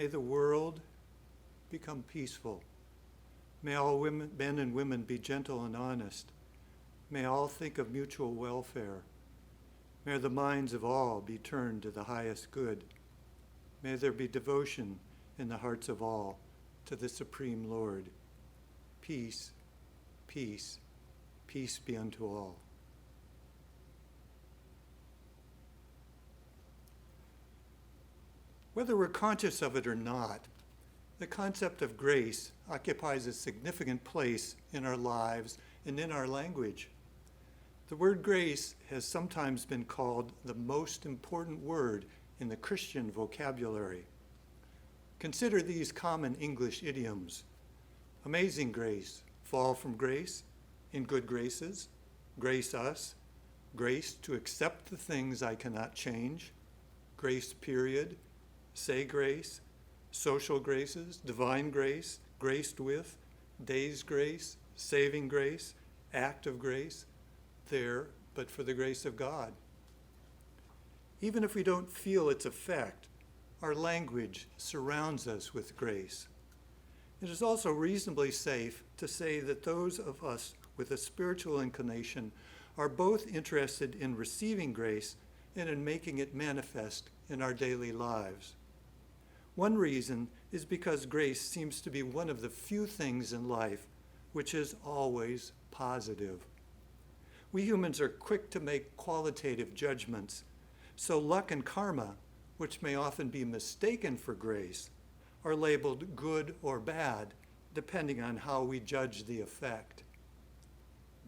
May the world become peaceful. May all men and women be gentle and honest. May all think of mutual welfare. May the minds of all be turned to the highest good. May there be devotion in the hearts of all to the Supreme Lord. Peace, peace, peace be unto all. Whether we're conscious of it or not, the concept of grace occupies a significant place in our lives and in our language. The word grace has sometimes been called the most important word in the Christian vocabulary. Consider these common English idioms: amazing grace, fall from grace, in good graces, grace us, grace to accept the things I cannot change, grace period, say grace, social graces, divine grace, graced with, day's grace, saving grace, act of grace, there, but for the grace of God. Even if we don't feel its effect, our language surrounds us with grace. It is also reasonably safe to say that those of us with a spiritual inclination are both interested in receiving grace and in making it manifest in our daily lives. One reason is because grace seems to be one of the few things in life which is always positive. We humans are quick to make qualitative judgments, so luck and karma, which may often be mistaken for grace, are labeled good or bad, depending on how we judge the effect.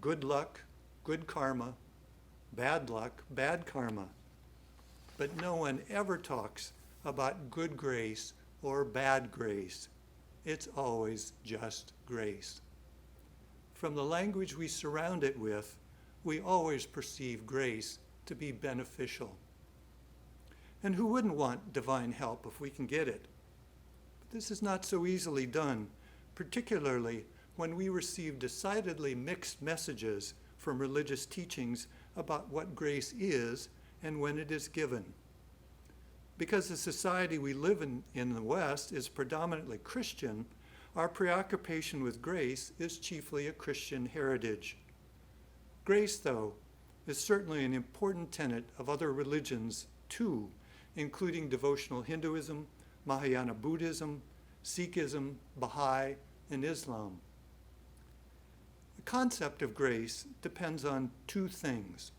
Good luck, good karma; bad luck, bad karma. But no one ever talks about good grace or bad grace. It's always just grace. From the language we surround it with, we always perceive grace to be beneficial. And who wouldn't want divine help if we can get it? But this is not so easily done, particularly when we receive decidedly mixed messages from religious teachings about what grace is and when it is given. Because the society we live in the West is predominantly Christian, our preoccupation with grace is chiefly a Christian heritage. Grace, though, is certainly an important tenet of other religions too, including devotional Hinduism, Mahayana Buddhism, Sikhism, Baha'i, and Islam. The concept of grace depends on two things: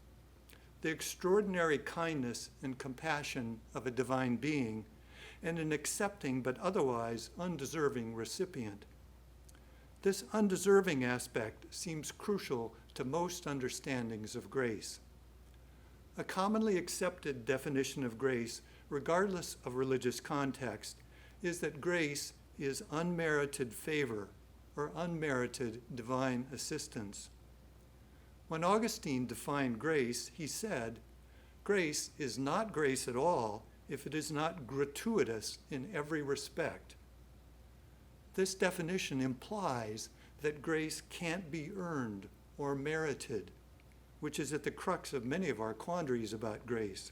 the extraordinary kindness and compassion of a divine being, and an accepting but otherwise undeserving recipient. This undeserving aspect seems crucial to most understandings of grace. A commonly accepted definition of grace, regardless of religious context, is that grace is unmerited favor or unmerited divine assistance. When Augustine defined grace, he said, "Grace is not grace at all if it is not gratuitous in every respect." This definition implies that grace can't be earned or merited, which is at the crux of many of our quandaries about grace.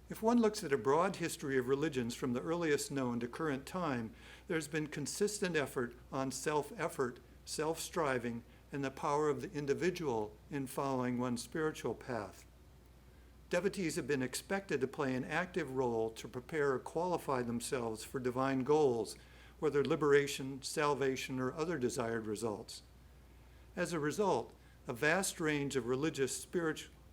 If one looks at a broad history of religions from the earliest known to current time, there's been consistent effort on self-effort, self-striving, and the power of the individual in following one's spiritual path. Devotees have been expected to play an active role to prepare or qualify themselves for divine goals, whether liberation, salvation, or other desired results. As a result, a vast range of religious,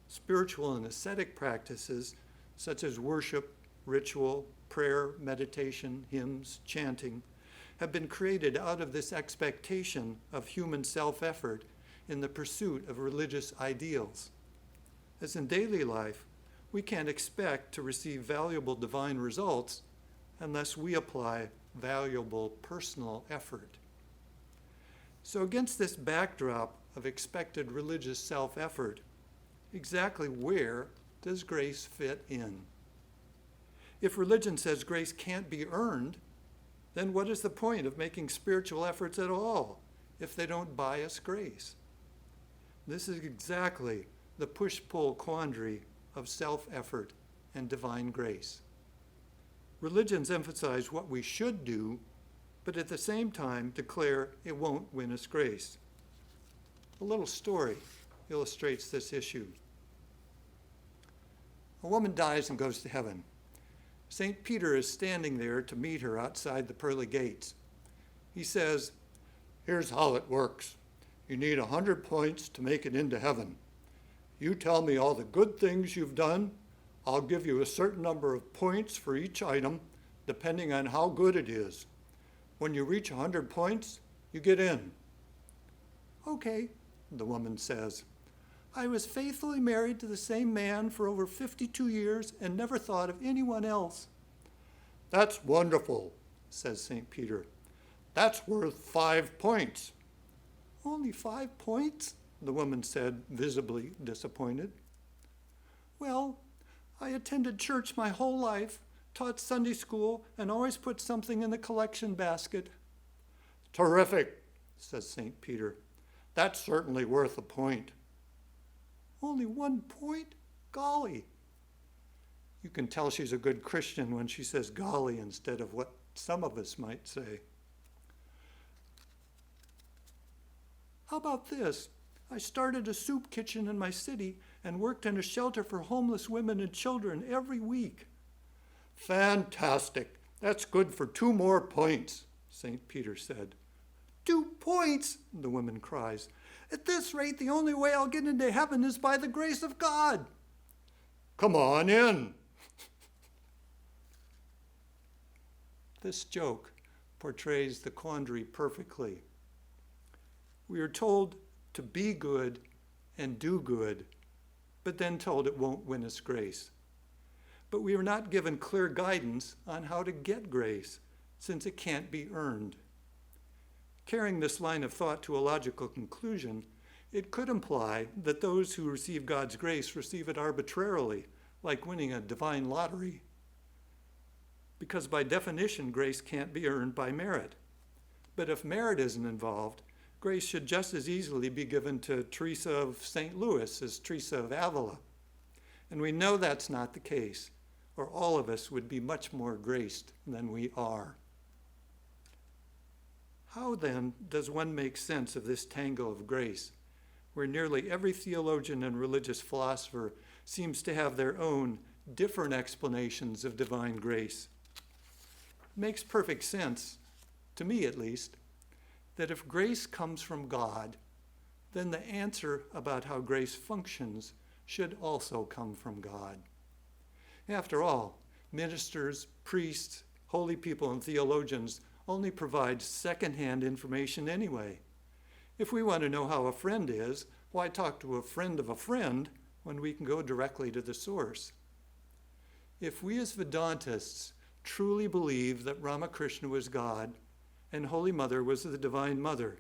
spiritual, and ascetic practices, such as worship, ritual, prayer, meditation, hymns, chanting, have been created out of this expectation of human self-effort in the pursuit of religious ideals. As in daily life, we can't expect to receive valuable divine results unless we apply valuable personal effort. So against this backdrop of expected religious self-effort, exactly where does grace fit in? If religion says grace can't be earned, then what is the point of making spiritual efforts at all if they don't buy us grace? This is exactly the push-pull quandary of self-effort and divine grace. Religions emphasize what we should do, but at the same time declare it won't win us grace. A little story illustrates this issue. A woman dies and goes to heaven. St. Peter is standing there to meet her outside the pearly gates. He says, "Here's how it works. You need 100 points to make it into heaven. You tell me all the good things you've done. I'll give you a certain number of points for each item, depending on how good it is. When you reach 100 points, you get in." "Okay," the woman says. "I was faithfully married to the same man for over 52 years and never thought of anyone else." "That's wonderful," says St. Peter. "That's worth 5 points. "Only 5 points?" the woman said, visibly disappointed. "Well, I attended church my whole life, taught Sunday school, and always put something in the collection basket." "Terrific," says St. Peter. "That's certainly worth a point." "Only 1 point? Golly." You can tell she's a good Christian when she says golly instead of what some of us might say. "How about this? I started a soup kitchen in my city and worked in a shelter for homeless women and children every week." "Fantastic. That's good for 2 more points," St. Peter said. "2 points?" the woman cries. "At this rate, the only way I'll get into heaven is by the grace of God." "Come on in." This joke portrays the quandary perfectly. We are told to be good and do good, but then told it won't win us grace. But we are not given clear guidance on how to get grace, since it can't be earned. Carrying this line of thought to a logical conclusion, it could imply that those who receive God's grace receive it arbitrarily, like winning a divine lottery. Because by definition, grace can't be earned by merit. But if merit isn't involved, grace should just as easily be given to Teresa of St. Louis as Teresa of Avila. And we know that's not the case, or all of us would be much more graced than we are. How then does one make sense of this tangle of grace, where nearly every theologian and religious philosopher seems to have their own different explanations of divine grace? It makes perfect sense, to me at least, that if grace comes from God, then the answer about how grace functions should also come from God. After all, ministers, priests, holy people, and theologians only provide second-hand information anyway. If we want to know how a friend is, why talk to a friend of a friend when we can go directly to the source? If we as Vedantists truly believe that Ramakrishna was God and Holy Mother was the Divine Mother,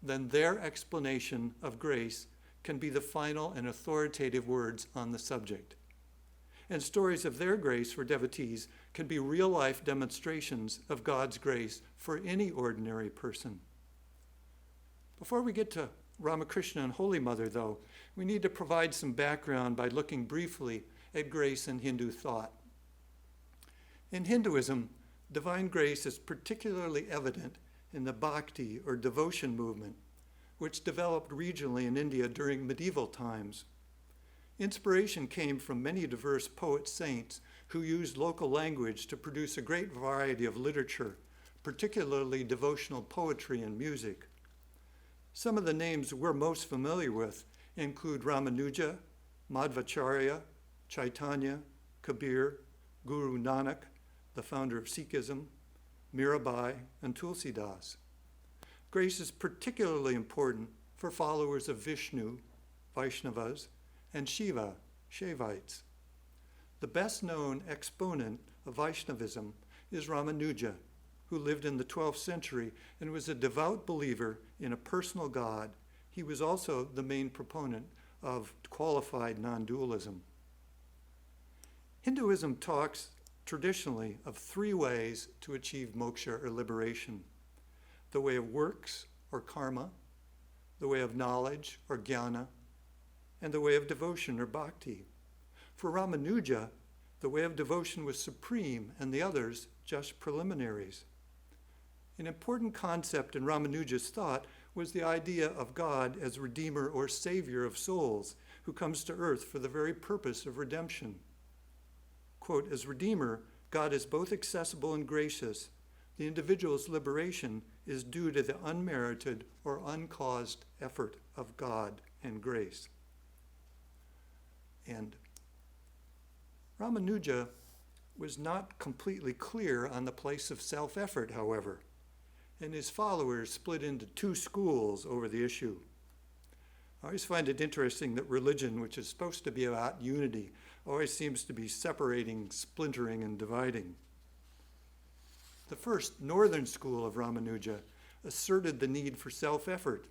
then their explanation of grace can be the final and authoritative words on the subject. And stories of their grace for devotees can be real-life demonstrations of God's grace for any ordinary person. Before we get to Ramakrishna and Holy Mother, though, we need to provide some background by looking briefly at grace in Hindu thought. In Hinduism, divine grace is particularly evident in the bhakti or devotion movement, which developed regionally in India during medieval times. Inspiration came from many diverse poet-saints who used local language to produce a great variety of literature, particularly devotional poetry and music. Some of the names we're most familiar with include Ramanuja, Madhvacharya, Chaitanya, Kabir, Guru Nanak, the founder of Sikhism, Mirabai, and Tulsidas. Grace is particularly important for followers of Vishnu, Vaishnavas, and Shiva, Shaivites. The best-known exponent of Vaishnavism is Ramanuja, who lived in the 12th century and was a devout believer in a personal God. He was also the main proponent of qualified non-dualism. Hinduism talks traditionally of 3 ways to achieve moksha or liberation: the way of works or karma, the way of knowledge or jnana, and the way of devotion or bhakti. For Ramanuja, The way of devotion was supreme and the others just preliminaries. An important concept in Ramanuja's thought was the idea of God as redeemer or savior of souls who comes to earth for the very purpose of redemption. Quote, as redeemer, God is both accessible and gracious. The individual's liberation is due to the unmerited or uncaused effort of God and grace. And Ramanuja was not completely clear on the place of self-effort, however, and his followers split into two schools over the issue. I always find it interesting that religion, which is supposed to be about unity, always seems to be separating, splintering, and dividing. The first northern school of Ramanuja asserted the need for self-effort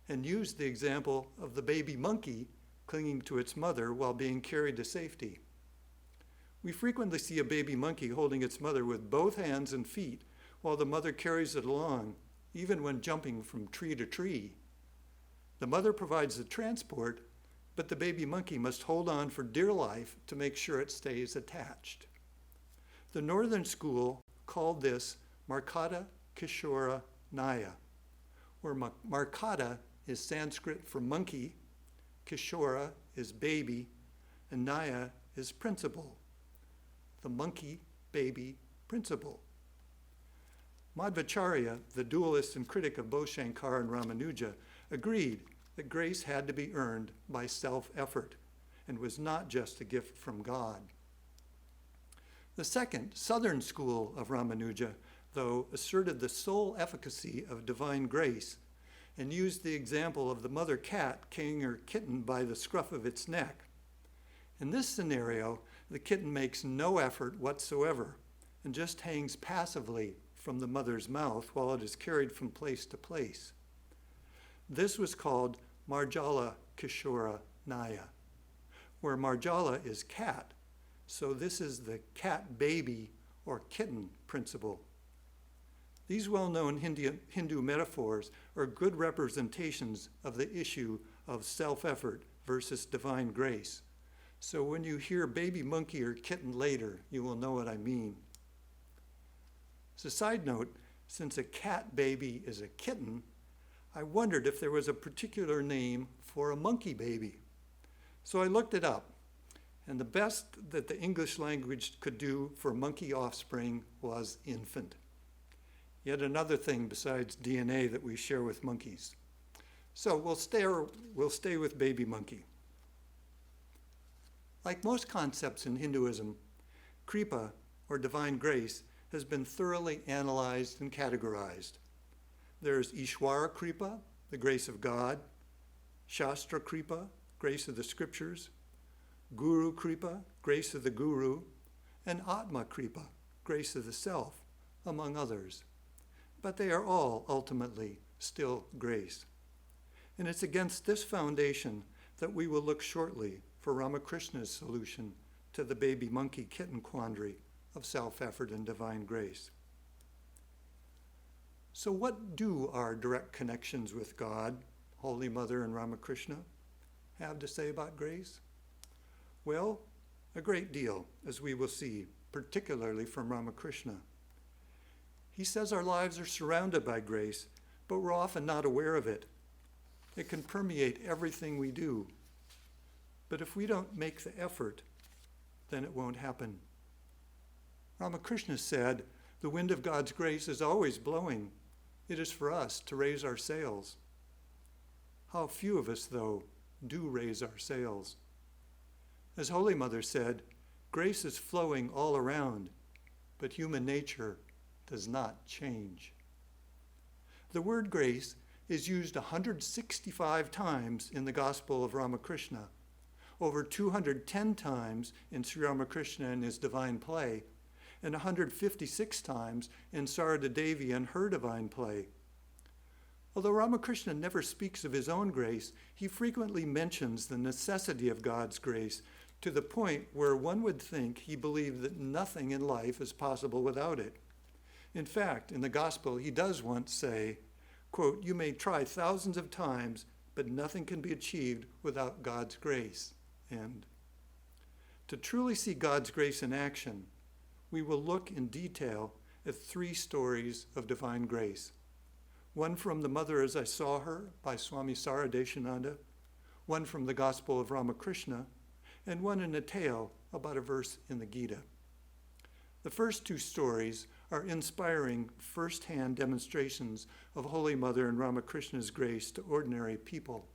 and used the example of the baby monkey clinging to its mother while being carried to safety. We frequently see a baby monkey holding its mother with both hands and feet while the mother carries it along, even when jumping from tree to tree. The mother provides the transport, but the baby monkey must hold on for dear life to make sure it stays attached. The northern school called this Markata Kishora Naya, where Markata is Sanskrit for monkey, Kishora is baby, and Naya is principle. The monkey-baby principle. Madhvacharya, the dualist and critic of both Shankara and Ramanuja, agreed that grace had to be earned by self-effort and was not just a gift from God. The second, southern school of Ramanuja, though, asserted the sole efficacy of divine grace and used the example of the mother cat carrying her kitten by the scruff of its neck. In this scenario, the kitten makes no effort whatsoever and just hangs passively from the mother's mouth while it is carried from place to place. This was called Marjala Kishora Naya, where Marjala is cat, so this is the cat baby or kitten principle. These well-known Hindu metaphors are good representations of the issue of self-effort versus divine grace. So when you hear baby monkey or kitten later, you will know what I mean. As a side note, since a cat baby is a kitten, I wondered if there was a particular name for a monkey baby. So I looked it up, and the best that the English language could do for monkey offspring was infant. Yet another thing besides DNA that we share with monkeys. So we'll stay with baby monkey. Like most concepts in Hinduism, Kripa, or divine grace, has been thoroughly analyzed and categorized. There's Ishwara Kripa, the grace of God, Shastra Kripa, grace of the scriptures, Guru Kripa, grace of the guru, and Atma Kripa, grace of the self, among others. But they are all ultimately still grace. And it's against this foundation that we will look shortly for Ramakrishna's solution to the baby monkey kitten quandary of self-effort and divine grace. So what do our direct connections with God, Holy Mother, and Ramakrishna have to say about grace? Well, a great deal, as we will see, particularly from Ramakrishna. He says our lives are surrounded by grace, but we're often not aware of it. It can permeate everything we do. But if we don't make the effort, then it won't happen. Ramakrishna said, the wind of God's grace is always blowing. It is for us to raise our sails. How few of us, though, do raise our sails. As Holy Mother said, grace is flowing all around, but human nature does not change. The word grace is used 165 times in the Gospel of Ramakrishna, over 210 times in Sri Ramakrishna and his divine play, and 156 times in Sarada Devi and her divine play. Although Ramakrishna never speaks of his own grace, he frequently mentions the necessity of God's grace to the point where one would think he believed that nothing in life is possible without it. In fact, in the Gospel, he does once say, quote, "You may try thousands of times, but nothing can be achieved without God's grace." End. To truly see God's grace in action, we will look in detail at 3 stories of divine grace. One from The Mother as I Saw Her by Swami Saradeshananda, one from the Gospel of Ramakrishna, and one in a tale about a verse in the Gita. The first 2 stories are inspiring first-hand demonstrations of Holy Mother and Ramakrishna's grace to ordinary people.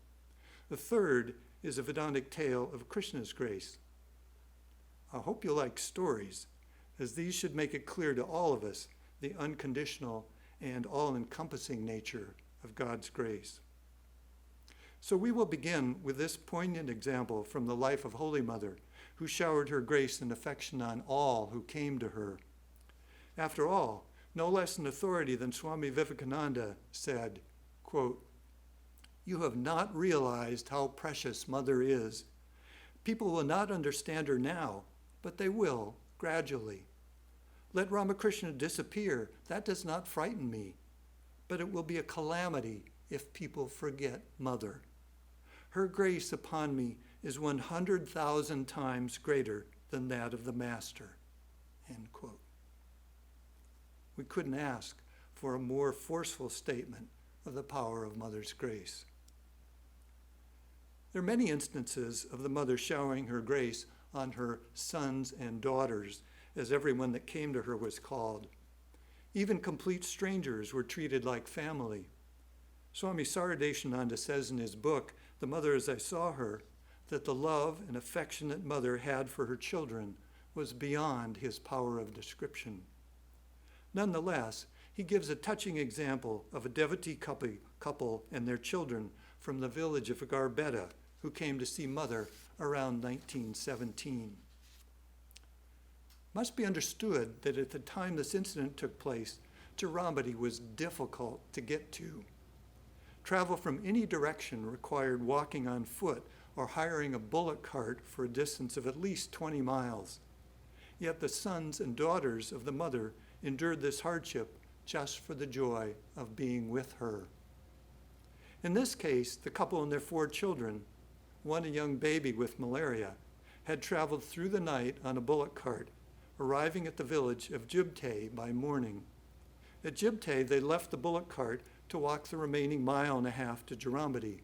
The third is a Vedantic tale of Krishna's grace. I hope you like stories, as these should make it clear to all of us the unconditional and all-encompassing nature of God's grace. So we will begin with this poignant example from the life of Holy Mother, who showered her grace and affection on all who came to her. After all, no less an authority than Swami Vivekananda said, quote, "You have not realized how precious Mother is. People will not understand her now, but they will gradually. Let Ramakrishna disappear. That does not frighten me, but it will be a calamity if people forget Mother. Her grace upon me is 100,000 times greater than that of the Master." End quote. We couldn't ask for a more forceful statement of the power of Mother's grace. There are many instances of the Mother showering her grace on her sons and daughters, as everyone that came to her was called. Even complete strangers were treated like family. Swami Saradeshananda says in his book, The Mother as I Saw Her, that the love and affection that Mother had for her children was beyond his power of description. Nonetheless, he gives a touching example of a devotee couple and their children from the village of Garbetta, who came to see Mother around 1917. Must be understood that at the time this incident took place, Tirumati was difficult to get to. Travel from any direction required walking on foot or hiring a bullock cart for a distance of at least 20 miles. Yet the sons and daughters of the Mother endured this hardship just for the joy of being with her. In this case, the couple and their 4 children, one a young baby with malaria, had traveled through the night on a bullock cart, arriving at the village of Jubte by morning. At Jubte, they left the bullock cart to walk the remaining 1.5 miles to Tirumati.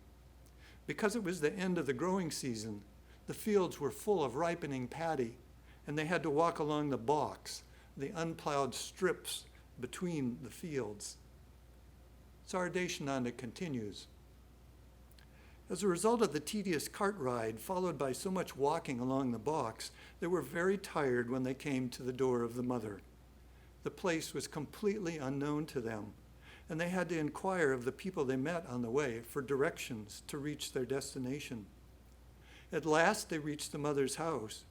Because it was the end of the growing season, the fields were full of ripening paddy, and they had to walk along the balks, the unplowed strips between the fields. Saradeshananda continues, as a result of the tedious cart ride, followed by so much walking along the balks, they were very tired when they came to the door of the Mother. The place was completely unknown to them, and they had to inquire of the people they met on the way for directions to reach their destination. At last they reached the Mother's house,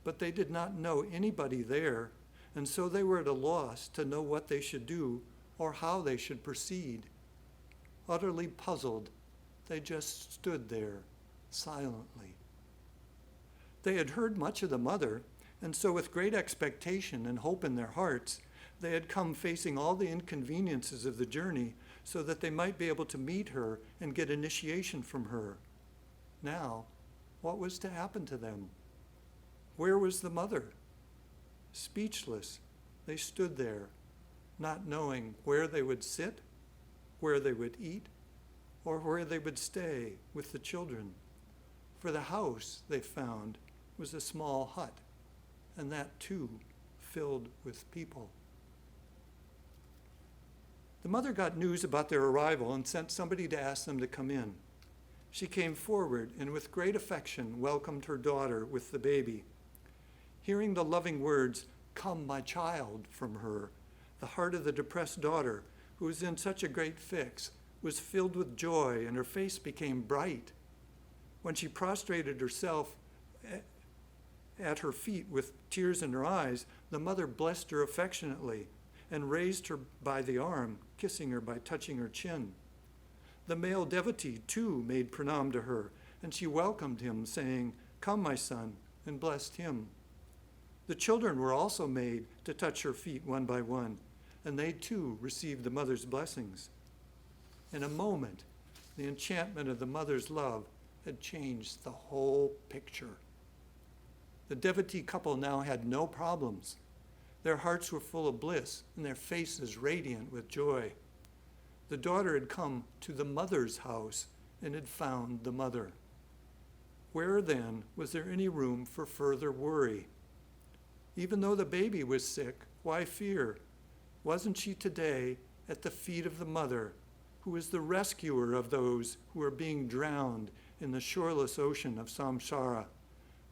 but they did not know anybody there, and so they were at a loss to know what they should do or how they should proceed. Utterly puzzled, they just stood there silently. They had heard much of the Mother, and so with great expectation and hope in their hearts, they had come facing all the inconveniences of the journey so that they might be able to meet her and get initiation from her. Now, what was to happen to them? Where was the Mother? Speechless, they stood there, not knowing where they would sit, where they would eat, or where they would stay with the children. For the house, they found, was a small hut, and that too filled with people. The Mother got news about their arrival and sent somebody to ask them to come in. She came forward and with great affection welcomed her daughter with the baby. Hearing the loving words, "Come, my child," from her, the heart of the depressed daughter, who was in such a great fix, was filled with joy, and her face became bright. When she prostrated herself at her feet with tears in her eyes, the Mother blessed her affectionately and raised her by the arm, kissing her by touching her chin. The male devotee, too, made pranam to her, and she welcomed him, saying, "Come, my son," and blessed him. The children were also made to touch her feet one by one, and they, too, received the Mother's blessings. In a moment, the enchantment of the Mother's love had changed the whole picture. The devotee couple now had no problems. Their hearts were full of bliss and their faces radiant with joy. The daughter had come to the mother's house and had found the mother. Where then was there any room for further worry? Even though the baby was sick, why fear? Wasn't she today at the feet of the mother, who is the rescuer of those who are being drowned in the shoreless ocean of samsara,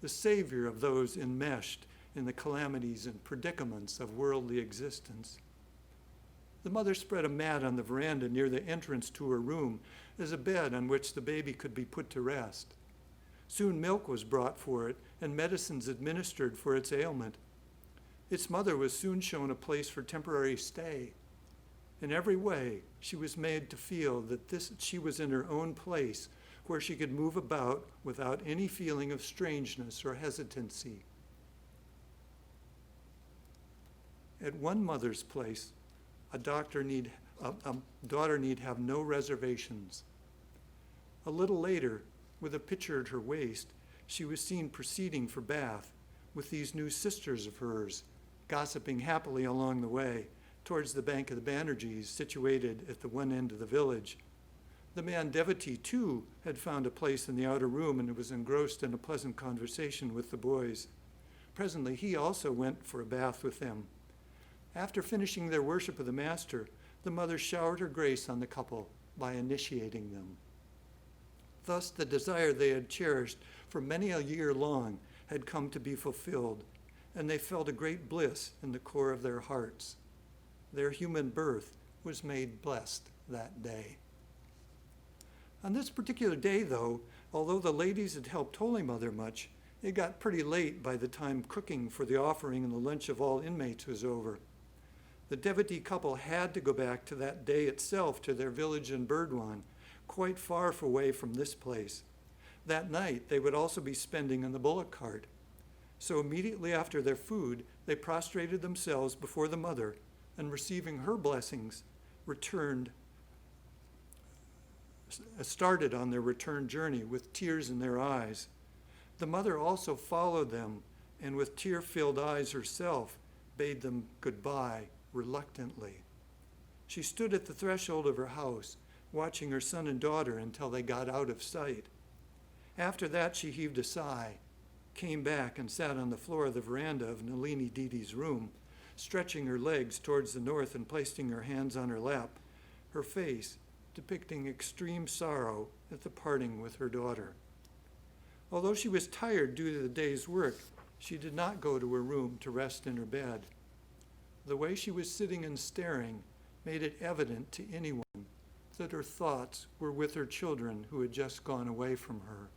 the savior of those enmeshed in the calamities and predicaments of worldly existence? The mother spread a mat on the veranda near the entrance to her room as a bed on which the baby could be put to rest. Soon milk was brought for it and medicines administered for its ailment. Its mother was soon shown a place for temporary stay. In every way, she was made to feel that she was in her own place where she could move about without any feeling of strangeness or hesitancy. At one mother's place, a daughter need have no reservations. A little later, with a pitcher at her waist, she was seen proceeding for bath with these new sisters of hers, gossiping happily along the way towards the bank of the Banerjees, situated at the one end of the village. The man devotee, too, had found a place in the outer room and was engrossed in a pleasant conversation with the boys. Presently, he also went for a bath with them. After finishing their worship of the Master, the mother showered her grace on the couple by initiating them. Thus, the desire they had cherished for many a year long had come to be fulfilled, and they felt a great bliss in the core of their hearts. Their human birth was made blessed that day. On this particular day, though, although the ladies had helped Holy Mother much, it got pretty late by the time cooking for the offering and the lunch of all inmates was over. The devotee couple had to go back to that day itself to their village in Burdwan, quite far away from this place. That night, they would also be spending in the bullock cart. So immediately after their food, they prostrated themselves before the mother and, receiving her blessings, started on their return journey with tears in their eyes. The mother also followed them and with tear-filled eyes herself bade them goodbye reluctantly. She stood at the threshold of her house, watching her son and daughter until they got out of sight. After that, she heaved a sigh, came back and sat on the floor of the veranda of Nalini Didi's room, stretching her legs towards the north and placing her hands on her lap, her face depicting extreme sorrow at the parting with her daughter. Although she was tired due to the day's work, she did not go to her room to rest in her bed. The way she was sitting and staring made it evident to anyone that her thoughts were with her children who had just gone away from her.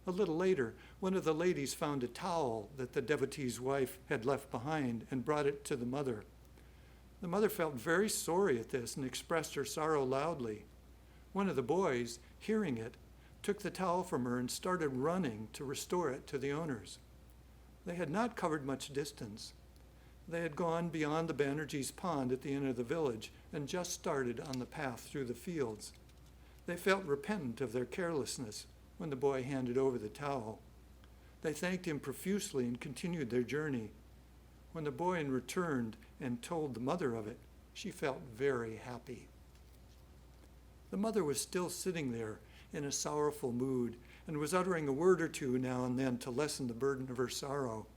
A little later, one of the ladies found a towel that the devotee's wife had left behind and brought it to the mother. The mother felt very sorry at this and expressed her sorrow loudly. One of the boys, hearing it, took the towel from her and started running to restore it to the owners. They had not covered much distance. They had gone beyond the Banerjees' pond at the end of the village and just started on the path through the fields. They felt repentant of their carelessness when the boy handed over the towel. They thanked him profusely and continued their journey. When the boy returned and told the mother of it, she felt very happy. The mother was still sitting there in a sorrowful mood and was uttering a word or two now and then to lessen the burden of her sorrow.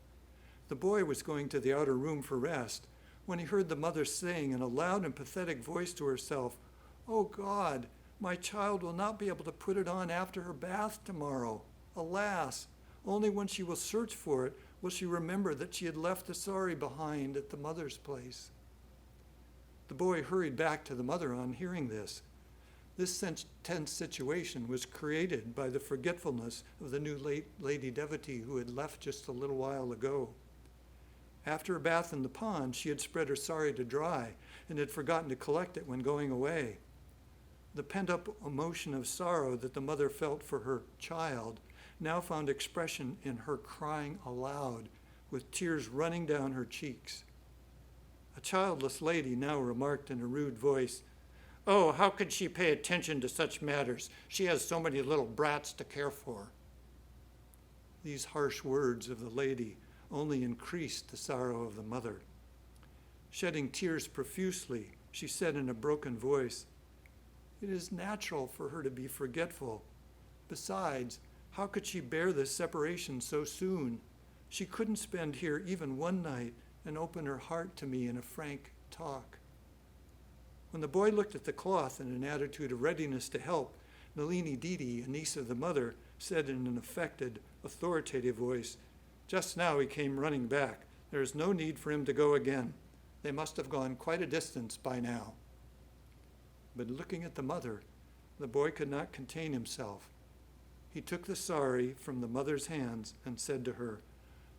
The boy was going to the outer room for rest when he heard the mother saying in a loud and pathetic voice to herself, "Oh God, my child will not be able to put it on after her bath tomorrow. Alas, only when she will search for it will she remember that she had left the sari behind at the mother's place." The boy hurried back to the mother on hearing this. This tense situation was created by the forgetfulness of the new lady devotee who had left just a little while ago. After a bath in the pond, she had spread her sari to dry and had forgotten to collect it when going away. The pent-up emotion of sorrow that the mother felt for her child now found expression in her crying aloud, with tears running down her cheeks. A childless lady now remarked in a rude voice, "Oh, how could she pay attention to such matters? She has so many little brats to care for." These harsh words of the lady only increased the sorrow of the mother. Shedding tears profusely, she said in a broken voice, "It is natural for her to be forgetful. Besides, how could she bear this separation so soon? She couldn't spend here even one night and open her heart to me in a frank talk." When the boy looked at the cloth in an attitude of readiness to help, Nalini Didi, a niece of the mother, said in an affected, authoritative voice, "Just now he came running back. There is no need for him to go again. They must have gone quite a distance by now." But looking at the mother, the boy could not contain himself. He took the sari from the mother's hands and said to her,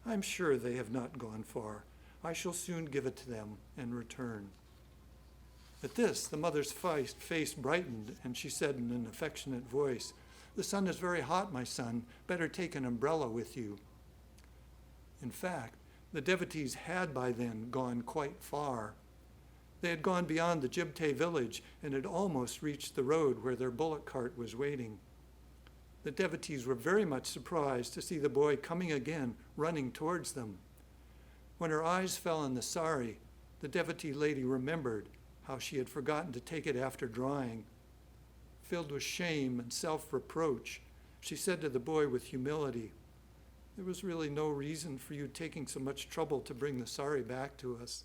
"I'm sure they have not gone far. I shall soon give it to them and return." At this, the mother's face brightened, and she said in an affectionate voice, "The sun is very hot, my son. Better take an umbrella with you." In fact, the devotees had by then gone quite far. They had gone beyond the Jibte village and had almost reached the road where their bullock cart was waiting. The devotees were very much surprised to see the boy coming again, running towards them. When her eyes fell on the sari, the devotee lady remembered how she had forgotten to take it after drying. Filled with shame and self-reproach, she said to the boy with humility, "There was really no reason for you taking so much trouble to bring the sari back to us."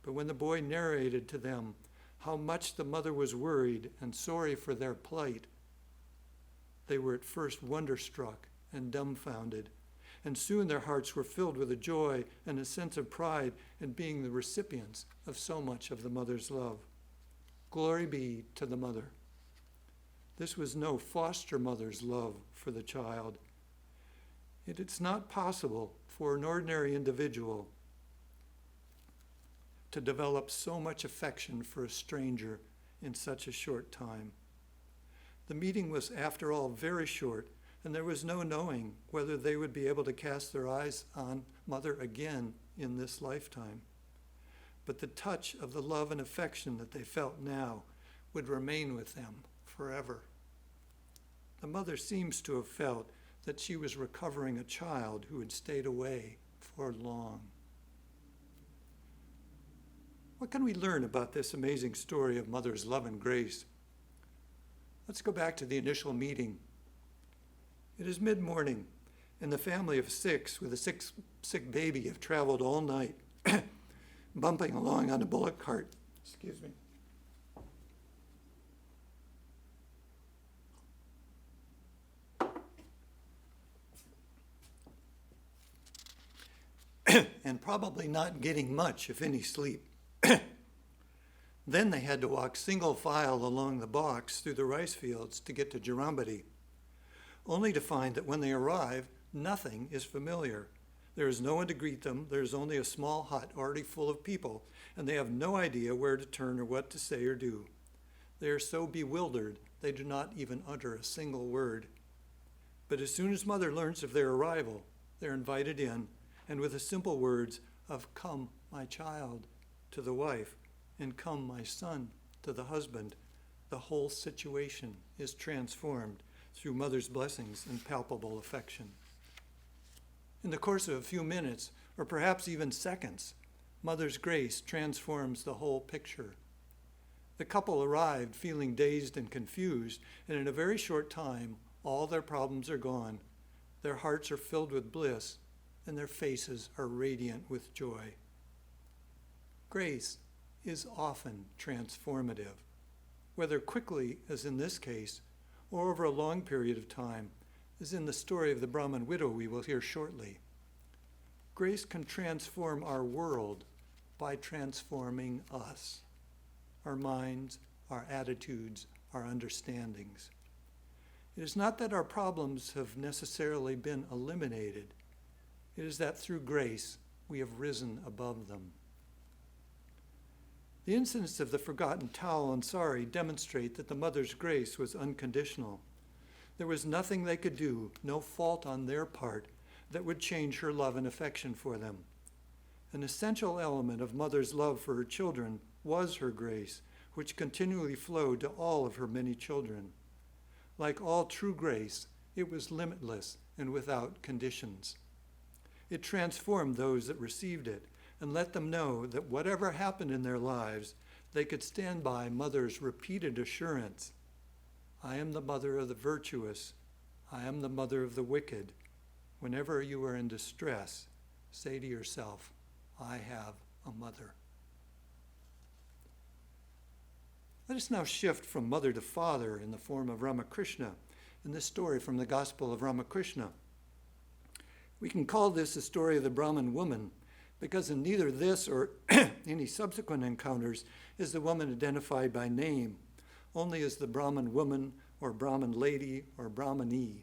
But when the boy narrated to them how much the mother was worried and sorry for their plight, they were at first wonderstruck and dumbfounded, and soon their hearts were filled with a joy and a sense of pride in being the recipients of so much of the mother's love. Glory be to the mother. This was no foster mother's love for the child. It's not possible for an ordinary individual to develop so much affection for a stranger in such a short time. The meeting was, after all, very short, and there was no knowing whether they would be able to cast their eyes on Mother again in this lifetime. But the touch of the love and affection that they felt now would remain with them forever. The mother seems to have felt that she was recovering a child who had stayed away for long. What can we learn about this amazing story of Mother's love and grace? Let's go back to the initial meeting. It is mid-morning, and the family of 6 with a sick baby have traveled all night, bumping along on a bullock cart. Excuse me. And probably not getting much, if any, sleep. Then they had to walk single file along the box through the rice fields to get to Jarambati, only to find that when they arrive, nothing is familiar. There is no one to greet them. There is only a small hut already full of people, and they have no idea where to turn or what to say or do. They are so bewildered, they do not even utter a single word. But as soon as Mother learns of their arrival, they're invited in, and with the simple words of "Come, my child," to the wife, and "Come, my son," to the husband, the whole situation is transformed through Mother's blessings and palpable affection. In the course of a few minutes, or perhaps even seconds, Mother's grace transforms the whole picture. The couple arrived feeling dazed and confused, and in a very short time, all their problems are gone. Their hearts are filled with bliss, and their faces are radiant with joy. Grace is often transformative, whether quickly, as in this case, or over a long period of time, as in the story of the Brahmin widow we will hear shortly. Grace can transform our world by transforming us, our minds, our attitudes, our understandings. It is not that our problems have necessarily been eliminated. It is that through grace we have risen above them. The incidents of the forgotten towel and sari demonstrate that the mother's grace was unconditional. There was nothing they could do, no fault on their part, that would change her love and affection for them. An essential element of Mother's love for her children was her grace, which continually flowed to all of her many children. Like all true grace, it was limitless and without conditions. It transformed those that received it and let them know that whatever happened in their lives, they could stand by Mother's repeated assurance, I am the mother of the virtuous, I am the mother of the wicked. Whenever you are in distress, say to yourself, I have a mother. Let us now shift from mother to father in the form of Ramakrishna in this story from the Gospel of Ramakrishna. We can call this a story of the Brahmin woman because in neither this or any subsequent encounters is the woman identified by name, only as the Brahmin woman or Brahmin lady or Brahmani.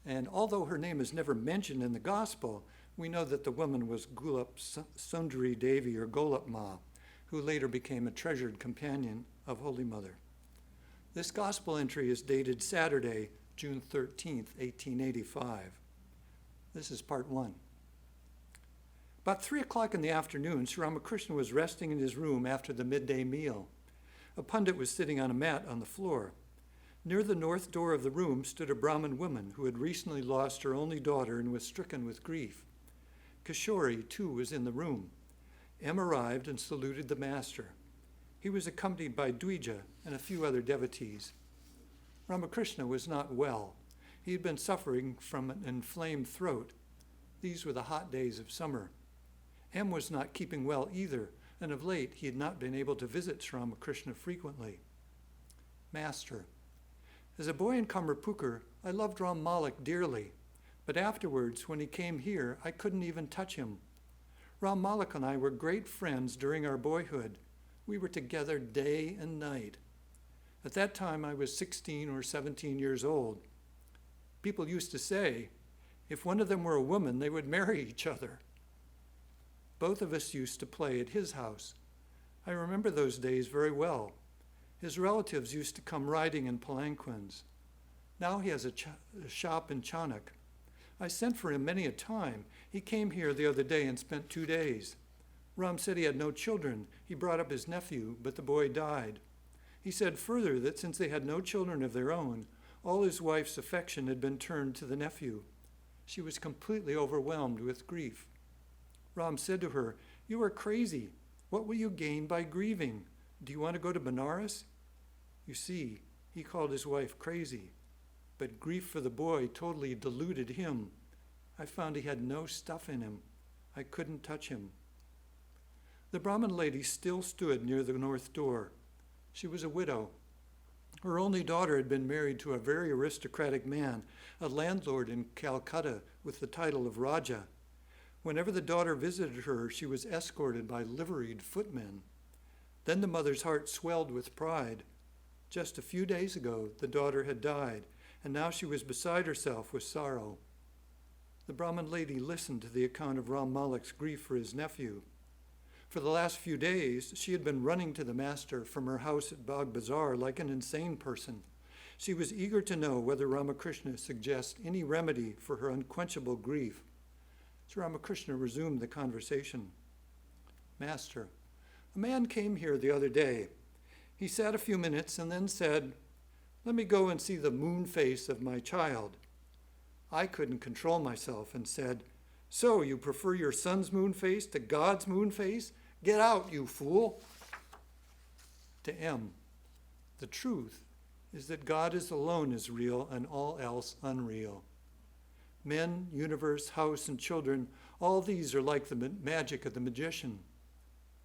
And although her name is never mentioned in the Gospel, we know that the woman was Gulap Sundari Devi or Golap Ma, who later became a treasured companion of Holy Mother. This Gospel entry is dated Saturday, June 13th, 1885. This is part 1. About 3 o'clock in the afternoon, Sri Ramakrishna was resting in his room after the midday meal. A pundit was sitting on a mat on the floor. Near the north door of the room stood a Brahmin woman who had recently lost her only daughter and was stricken with grief. Kishori, too, was in the room. M arrived and saluted the master. He was accompanied by Dwija and a few other devotees. Ramakrishna was not well. He had been suffering from an inflamed throat. These were the hot days of summer. M was not keeping well either, and of late he had not been able to visit Sri Ramakrishna frequently. Master, as a boy in Kamarpukur, I loved Ram Malik dearly, but afterwards, when he came here, I couldn't even touch him. Ram Malik and I were great friends during our boyhood. We were together day and night. At that time, I was 16 or 17 years old. People used to say, if one of them were a woman, they would marry each other. Both of us used to play at his house. I remember those days very well. His relatives used to come riding in palanquins. Now he has a shop in Chanak. I sent for him many a time. He came here the other day and spent 2 days. Ram said he had no children. He brought up his nephew, but the boy died. He said further that since they had no children of their own, all his wife's affection had been turned to the nephew. She was completely overwhelmed with grief. Ram said to her, you are crazy. What will you gain by grieving? Do you want to go to Benares? You see, he called his wife crazy, but grief for the boy totally deluded him. I found he had no stuff in him. I couldn't touch him. The Brahmin lady still stood near the north door. She was a widow. Her only daughter had been married to a very aristocratic man, a landlord in Calcutta with the title of Raja. Whenever the daughter visited her, she was escorted by liveried footmen. Then the mother's heart swelled with pride. Just a few days ago, the daughter had died, and now she was beside herself with sorrow. The Brahmin lady listened to the account of Ram Malik's grief for his nephew. For the last few days, she had been running to the master from her house at Bagh Bazaar like an insane person. She was eager to know whether Ramakrishna suggests any remedy for her unquenchable grief. Sri Ramakrishna resumed the conversation. Master, a man came here the other day. He sat a few minutes and then said, let me go and see the moon face of my child. I couldn't control myself and said, so you prefer your son's moon face to God's moon face? Get out, you fool. To M, the truth is that God alone is real and all else unreal. Men, universe, house, and children, all these are like the magic of the magician.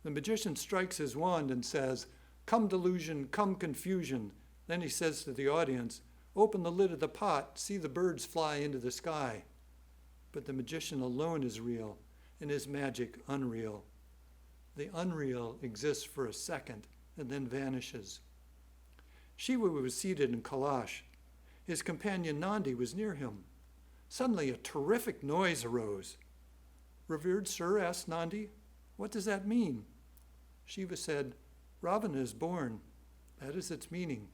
The magician strikes his wand and says, come delusion, come confusion. Then he says to the audience, open the lid of the pot, see the birds fly into the sky. But the magician alone is real, and his magic unreal. The unreal exists for a second and then vanishes. Shiva was seated in Kailash. His companion Nandi was near him. Suddenly a terrific noise arose. Revered sir, asked Nandi, what does that mean? Shiva said, Ravana is born. That is its meaning.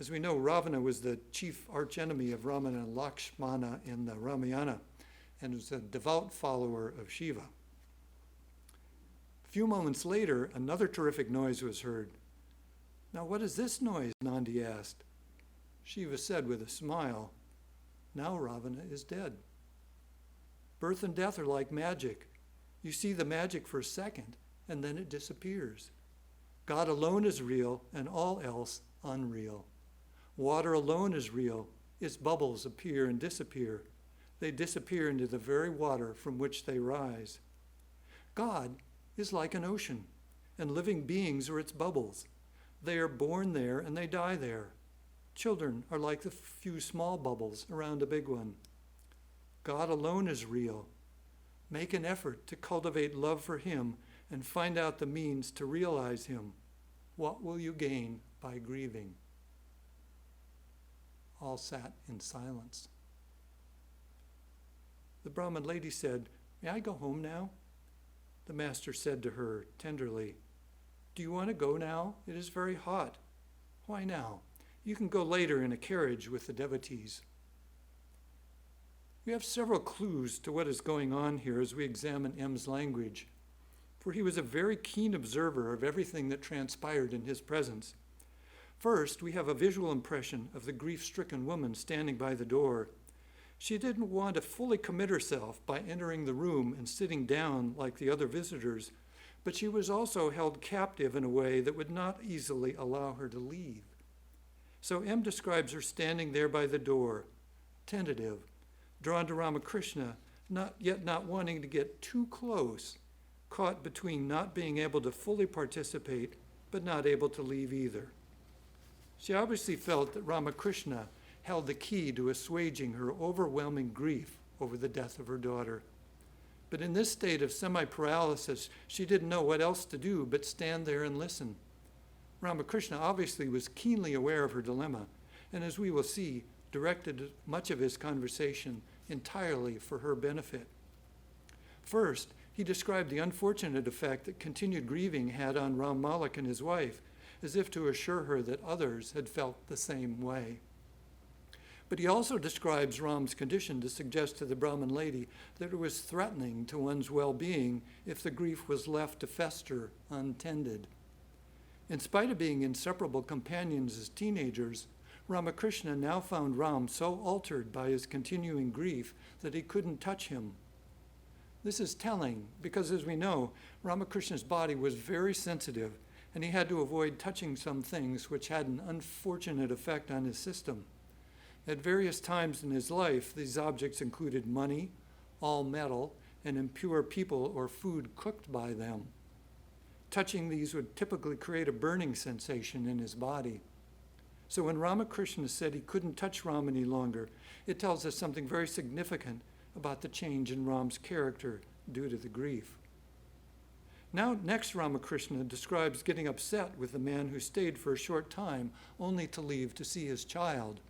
As we know, Ravana was the chief archenemy of Ramana and Lakshmana in the Ramayana and was a devout follower of Shiva. A few moments later, another terrific noise was heard. Now what is this noise? Nandi asked. Shiva said with a smile, "Now Ravana is dead." Birth and death are like magic. You see the magic for a second, and then it disappears. God alone is real, and all else unreal. Water alone is real. Its bubbles appear and disappear. They disappear into the very water from which they rise. God is like an ocean, and living beings are its bubbles. They are born there and they die there. Children are like the few small bubbles around a big one. God alone is real. Make an effort to cultivate love for him and find out the means to realize him. What will you gain by grieving? All sat in silence. The Brahmin lady said, "May I go home now?" The master said to her tenderly, "Do you want to go now? It is very hot." "Why now? You can go later in a carriage with the devotees." We have several clues to what is going on here as we examine M's language, for he was a very keen observer of everything that transpired in his presence. First, we have a visual impression of the grief-stricken woman standing by the door. She didn't want to fully commit herself by entering the room and sitting down like the other visitors, but she was also held captive in a way that would not easily allow her to leave. So M describes her standing there by the door, tentative, drawn to Ramakrishna, not wanting to get too close, caught between not being able to fully participate, but not able to leave either. She obviously felt that Ramakrishna held the key to assuaging her overwhelming grief over the death of her daughter. But in this state of semi-paralysis, she didn't know what else to do but stand there and listen. Ramakrishna obviously was keenly aware of her dilemma, and as we will see, directed much of his conversation entirely for her benefit. First, he described the unfortunate effect that continued grieving had on Ram Malik and his wife, as if to assure her that others had felt the same way. But he also describes Ram's condition to suggest to the Brahmin lady that it was threatening to one's well-being if the grief was left to fester untended. In spite of being inseparable companions as teenagers, Ramakrishna now found Ram so altered by his continuing grief that he couldn't touch him. This is telling because, as we know, Ramakrishna's body was very sensitive and he had to avoid touching some things which had an unfortunate effect on his system. At various times in his life, these objects included money, all metal, and impure people or food cooked by them. Touching these would typically create a burning sensation in his body. So when Ramakrishna said he couldn't touch Ram any longer, it tells us something very significant about the change in Ram's character due to the grief. Now, next Ramakrishna describes getting upset with the man who stayed for a short time only to leave to see his child.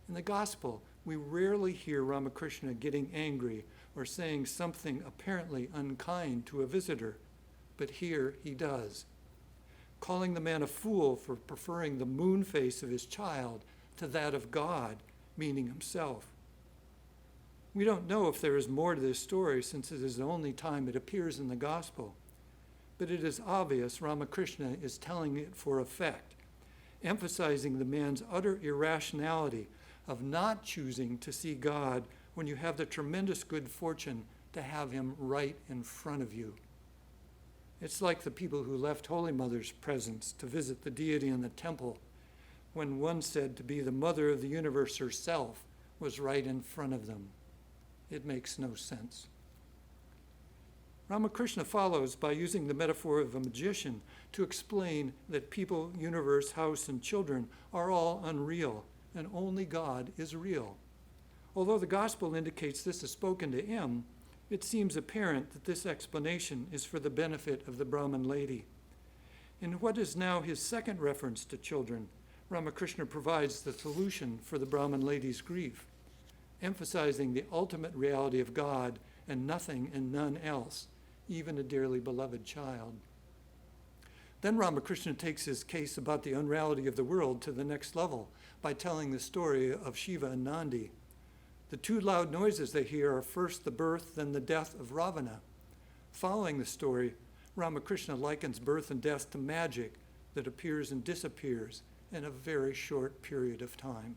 In the Gospel, we rarely hear Ramakrishna getting angry or saying something apparently unkind to a visitor, but here he does, calling the man a fool for preferring the moon face of his child to that of God, meaning himself. We don't know if there is more to this story since it is the only time it appears in the Gospel, but it is obvious Ramakrishna is telling it for effect, emphasizing the man's utter irrationality of not choosing to see God when you have the tremendous good fortune to have him right in front of you. It's like the people who left Holy Mother's presence to visit the deity in the temple when one said to be the mother of the universe herself was right in front of them. It makes no sense. Ramakrishna follows by using the metaphor of a magician to explain that people, universe, house, and children are all unreal, and only God is real. Although the Gospel indicates this is spoken to M, it seems apparent that this explanation is for the benefit of the Brahmin lady. In what is now his second reference to children, Ramakrishna provides the solution for the Brahmin lady's grief, emphasizing the ultimate reality of God and nothing and none else, even a dearly beloved child. Then Ramakrishna takes his case about the unreality of the world to the next level by telling the story of Shiva and Nandi. The two loud noises they hear are first the birth, then the death of Ravana. Following the story, Ramakrishna likens birth and death to magic that appears and disappears, in a very short period of time.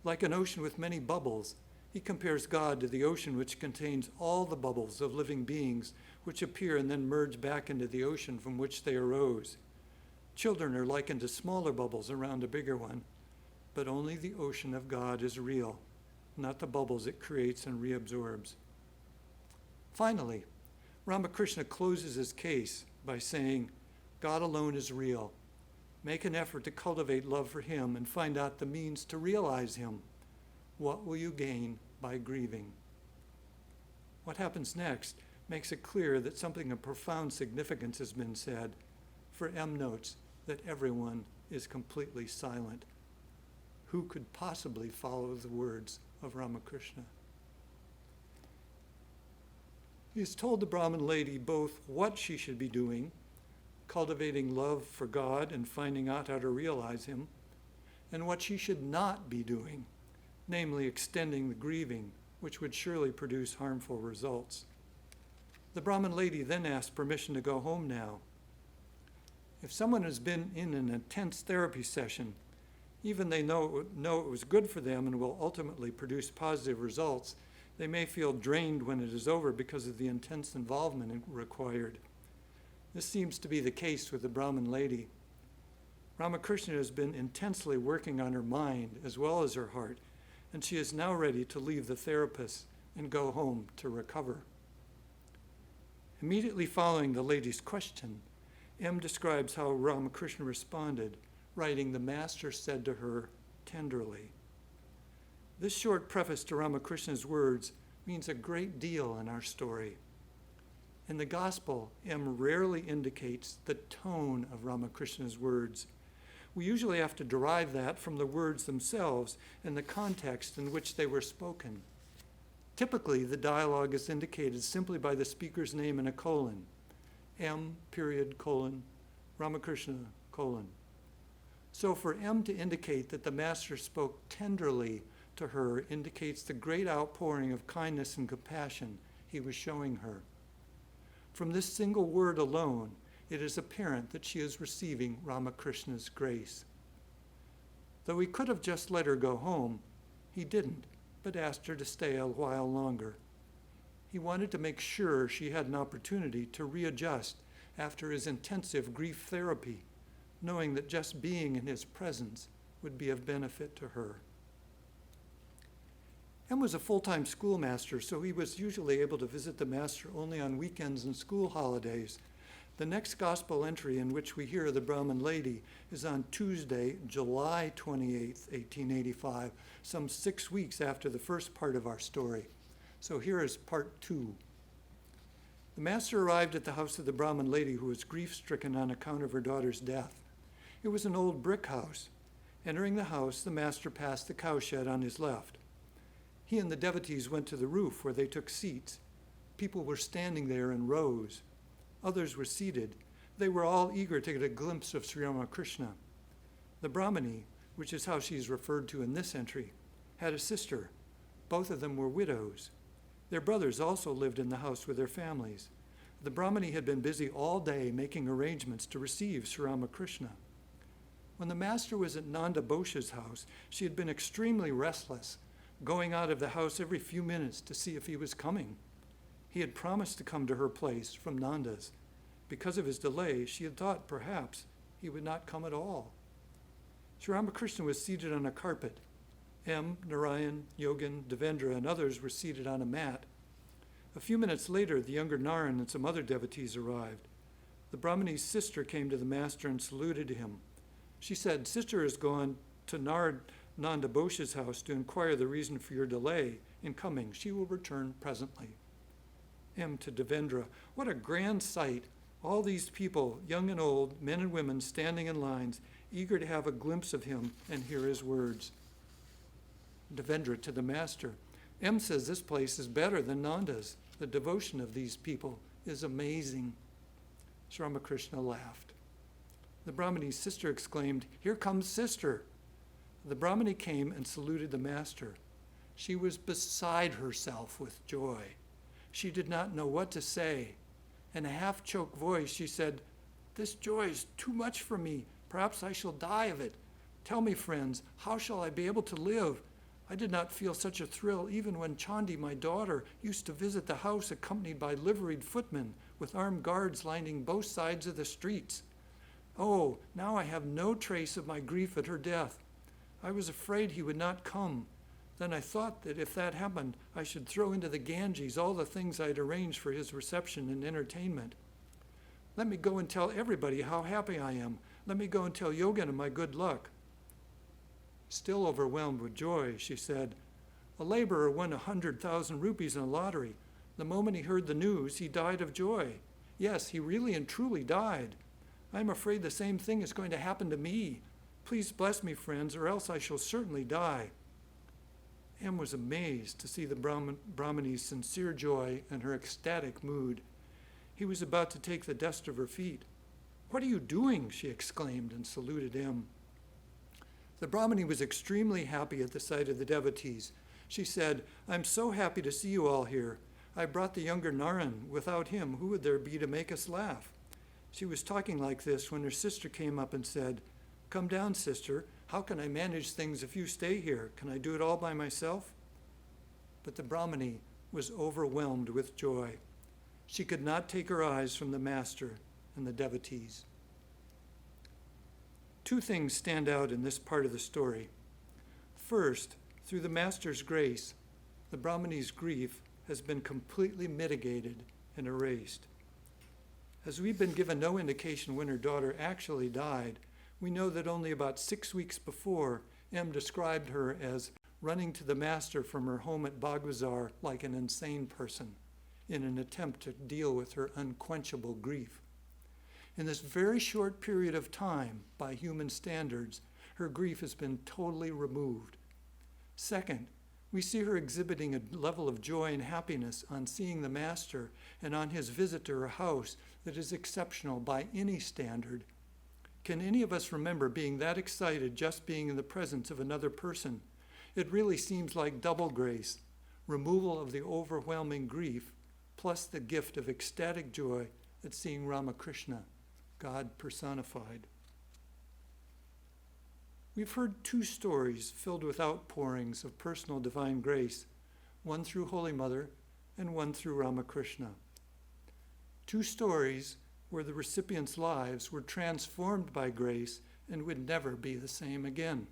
Like an ocean with many bubbles, he compares God to the ocean which contains all the bubbles of living beings which appear and then merge back into the ocean from which they arose. Children are likened to smaller bubbles around a bigger one, but only the ocean of God is real, not the bubbles it creates and reabsorbs. Finally, Ramakrishna closes his case by saying, God alone is real. Make an effort to cultivate love for him and find out the means to realize him. What will you gain by grieving? What happens next makes it clear that something of profound significance has been said, for M notes that everyone is completely silent. Who could possibly follow the words of Ramakrishna? He has told the Brahmin lady both what she should be doing, cultivating love for God and finding out how to realize him, and what she should not be doing, namely extending the grieving, which would surely produce harmful results. The Brahmin lady then asked permission to go home now. If someone has been in an intense therapy session, even they know it was good for them and will ultimately produce positive results, they may feel drained when it is over because of the intense involvement required. This seems to be the case with the Brahmin lady. Ramakrishna has been intensely working on her mind as well as her heart, and she is now ready to leave the therapist and go home to recover. Immediately following the lady's question, M describes how Ramakrishna responded, writing, "The Master said to her tenderly." This short preface to Ramakrishna's words means a great deal in our story. In the Gospel, M rarely indicates the tone of Ramakrishna's words. We usually have to derive that from the words themselves and the context in which they were spoken. Typically, the dialogue is indicated simply by the speaker's name and a colon. M, period, colon, Ramakrishna, colon. So for M to indicate that the Master spoke tenderly to her indicates the great outpouring of kindness and compassion he was showing her. From this single word alone, it is apparent that she is receiving Ramakrishna's grace. Though he could have just let her go home, he didn't, but asked her to stay a while longer. He wanted to make sure she had an opportunity to readjust after his intensive grief therapy, knowing that just being in his presence would be of benefit to her. M was a full-time schoolmaster, so he was usually able to visit the Master only on weekends and school holidays. The next gospel entry in which we hear the Brahmin lady is on Tuesday, July 28th, 1885, some 6 weeks after the first part of our story. So here is part 2. The Master arrived at the house of the Brahmin lady who was grief-stricken on account of her daughter's death. It was an old brick house. Entering the house, the Master passed the cowshed on his left. He and the devotees went to the roof where they took seats. People were standing there in rows. Others were seated. They were all eager to get a glimpse of Sri Ramakrishna. The Brahmini, which is how she is referred to in this entry, had a sister. Both of them were widows. Their brothers also lived in the house with their families. The Brahmini had been busy all day making arrangements to receive Sri Ramakrishna. When the Master was at Nanda Boshe's house, she had been extremely restless, going out of the house every few minutes to see if he was coming. He had promised to come to her place from Nanda's. Because of his delay, she had thought perhaps he would not come at all. Sri Ramakrishna was seated on a carpet. M, Narayan, Yogin, Devendra, and others were seated on a mat. A few minutes later, the younger Narayan and some other devotees arrived. The Brahmini's sister came to the Master and saluted him. She said, "Sister has gone to Nanda Boshe's house to inquire the reason for your delay in coming. She will return presently." M to Devendra, "What a grand sight. All these people, young and old, men and women, standing in lines, eager to have a glimpse of him and hear his words." Devendra to the Master, "M says this place is better than Nanda's. The devotion of these people is amazing." Sri Ramakrishna laughed. The Brahmini's sister exclaimed, "Here comes sister." The Brahmini came and saluted the Master. She was beside herself with joy. She did not know what to say. In a half-choked voice, she said, "This joy is too much for me. Perhaps I shall die of it. Tell me, friends, how shall I be able to live? I did not feel such a thrill even when Chandi, my daughter, used to visit the house accompanied by liveried footmen with armed guards lining both sides of the streets. Oh, now I have no trace of my grief at her death. I was afraid he would not come. Then I thought that if that happened, I should throw into the Ganges all the things I had arranged for his reception and entertainment. Let me go and tell everybody how happy I am. Let me go and tell Yogan of my good luck. Still overwhelmed with joy, she said, a laborer won 100,000 rupees in a lottery. The moment he heard the news, he died of joy. Yes, he really and truly died. I'm afraid the same thing is going to happen to me. Please bless me, friends, or else I shall certainly die. M was amazed to see the Brahmani's sincere joy and her ecstatic mood. He was about to take the dust of her feet. What are you doing? She exclaimed and saluted M. The Brahmani was extremely happy at the sight of the devotees. She said, I'm so happy to see you all here. I brought the younger Naran. Without him, who would there be to make us laugh? She was talking like this when her sister came up and said, Come down, sister. How can I manage things if you stay here? Can I do it all by myself? But the Brahmani was overwhelmed with joy. She could not take her eyes from the master and the devotees. Two things stand out in this part of the story. First, through the master's grace, the Brahmani's grief has been completely mitigated and erased. As we've been given no indication when her daughter actually died, we know that only about 6 weeks before, M described her as running to the master from her home at Bagwazar like an insane person in an attempt to deal with her unquenchable grief. In this very short period of time, by human standards, her grief has been totally removed. Second, we see her exhibiting a level of joy and happiness on seeing the master and on his visit to her house that is exceptional by any standard. Can any of us remember being that excited just being in the presence of another person? It really seems like double grace, removal of the overwhelming grief, plus the gift of ecstatic joy at seeing Ramakrishna, God personified. We've heard two stories filled with outpourings of personal divine grace, one through Holy Mother and one through Ramakrishna. Two stories where the recipients' lives were transformed by grace and would never be the same again.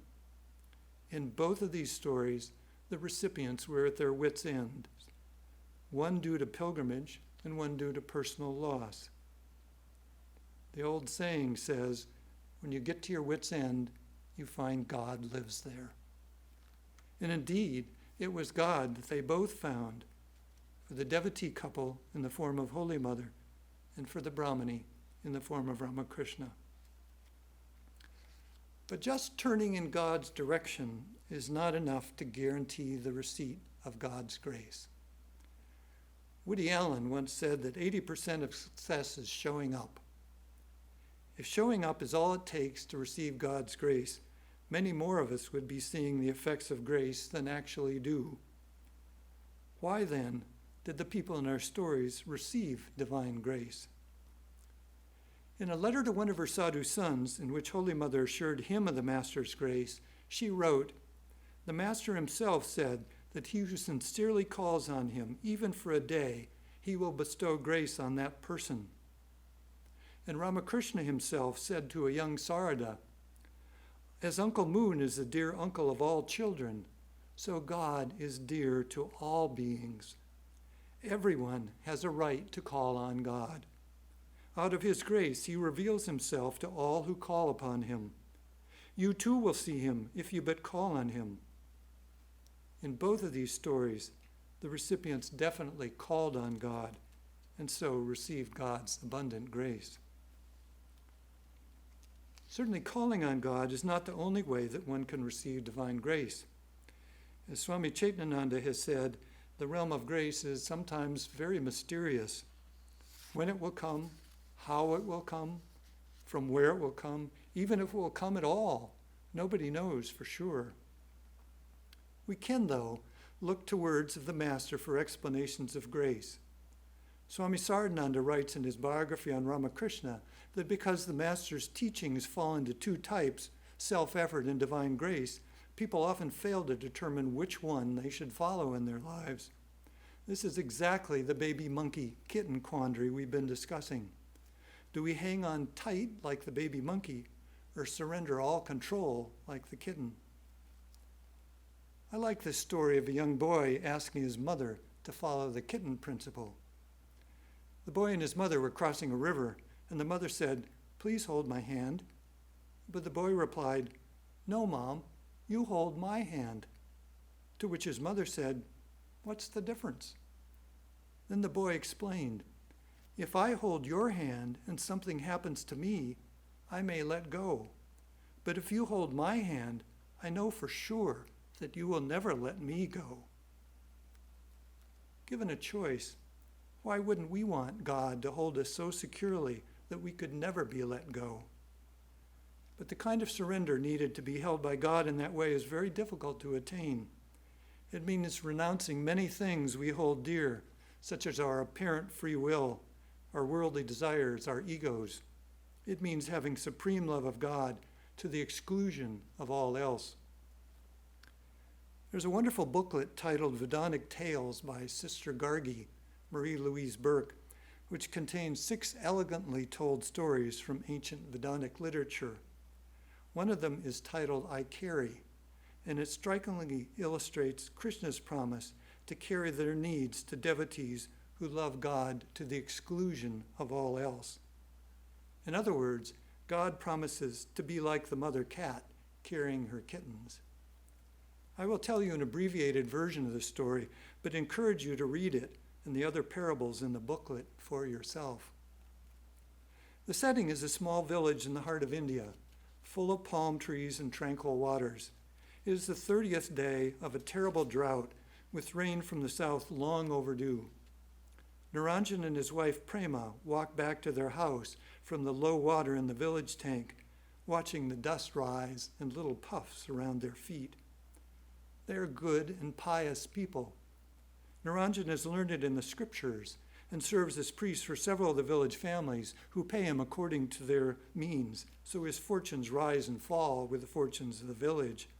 In both of these stories, the recipients were at their wits' end, one due to pilgrimage and one due to personal loss. The old saying says, when you get to your wits' end, you find God lives there. And indeed, it was God that they both found, for the devotee couple in the form of Holy Mother, and for the Brahmani in the form of Ramakrishna. But just turning in God's direction is not enough to guarantee the receipt of God's grace. Woody Allen once said that 80% of success is showing up. If showing up is all it takes to receive God's grace, many more of us would be seeing the effects of grace than actually do. Why then did the people in our stories receive divine grace? In a letter to one of her sadhu sons, in which Holy Mother assured him of the Master's grace, she wrote, "The Master himself said that he who sincerely calls on him, even for a day, he will bestow grace on that person." And Ramakrishna himself said to a young Sarada, "As Uncle Moon is the dear uncle of all children, so God is dear to all beings. Everyone has a right to call on God. Out of his grace, he reveals himself to all who call upon him. You too will see him if you but call on him." In both of these stories, the recipients definitely called on God and so received God's abundant grace. Certainly, calling on God is not the only way that one can receive divine grace. As Swami Chaitananda has said, the realm of grace is sometimes very mysterious. When it will come, how it will come, from where it will come, even if it will come at all, nobody knows for sure. We can, though, look to words of the Master for explanations of grace. Swami Sardananda writes in his biography on Ramakrishna that because the master's teachings fall into two types, self-effort and divine grace, people often fail to determine which one they should follow in their lives. This is exactly the baby monkey kitten quandary we've been discussing. Do we hang on tight like the baby monkey or surrender all control like the kitten? I like this story of a young boy asking his mother to follow the kitten principle. The boy and his mother were crossing a river, and the mother said, "Please hold my hand." But the boy replied, "No, Mom, you hold my hand." To which his mother said, "What's the difference?" Then the boy explained, "If I hold your hand and something happens to me, I may let go. But if you hold my hand, I know for sure that you will never let me go." Given a choice, why wouldn't we want God to hold us so securely that we could never be let go? But the kind of surrender needed to be held by God in that way is very difficult to attain. It means renouncing many things we hold dear, such as our apparent free will, our worldly desires, our egos. It means having supreme love of God to the exclusion of all else. There's a wonderful booklet titled Vedantic Tales by Sister Gargi, Marie-Louise Burke, which contains 6 elegantly told stories from ancient Vedanic literature. One of them is titled I Carry, and it strikingly illustrates Krishna's promise to carry their needs to devotees who love God to the exclusion of all else. In other words, God promises to be like the mother cat carrying her kittens. I will tell you an abbreviated version of the story, but encourage you to read it and the other parables in the booklet for yourself. The setting is a small village in the heart of India, full of palm trees and tranquil waters. It is the 30th day of a terrible drought, with rain from the south long overdue. Niranjan and his wife Prema walk back to their house from the low water in the village tank, watching the dust rise and little puffs around their feet. They are good and pious people. Niranjan has learned it in the scriptures and serves as priest for several of the village families who pay him according to their means, so his fortunes rise and fall with the fortunes of the village.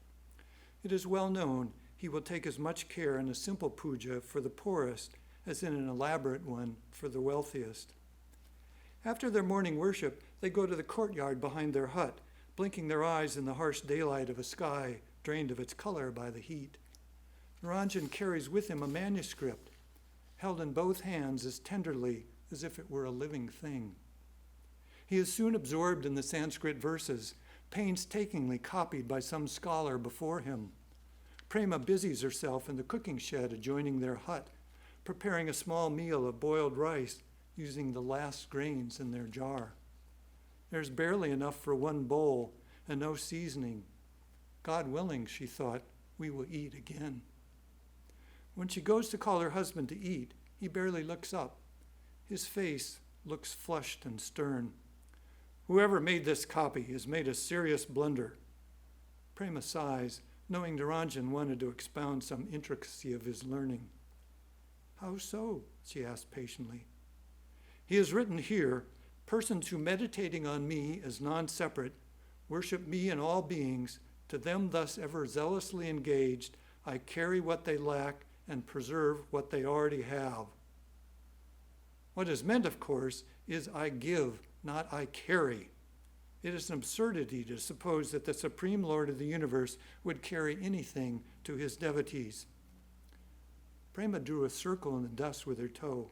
It is well known he will take as much care in a simple puja for the poorest as in an elaborate one for the wealthiest. After their morning worship, they go to the courtyard behind their hut, blinking their eyes in the harsh daylight of a sky drained of its color by the heat. Niranjan carries with him a manuscript, held in both hands as tenderly as if it were a living thing. He is soon absorbed in the Sanskrit verses, painstakingly copied by some scholar before him. Prema busies herself in the cooking shed adjoining their hut, preparing a small meal of boiled rice using the last grains in their jar. There's barely enough for one bowl and no seasoning. God willing, she thought, we will eat again. When she goes to call her husband to eat, he barely looks up. His face looks flushed and stern. Whoever made this copy has made a serious blunder. Prema sighs, knowing Niranjan wanted to expound some intricacy of his learning. How so? She asked patiently. He has written here, persons who meditating on me as non-separate, worship me and all beings, to them thus ever zealously engaged, I carry what they lack and preserve what they already have. What is meant, of course, is I give, not I carry. It is an absurdity to suppose that the Supreme Lord of the universe would carry anything to his devotees. Prema drew a circle in the dust with her toe.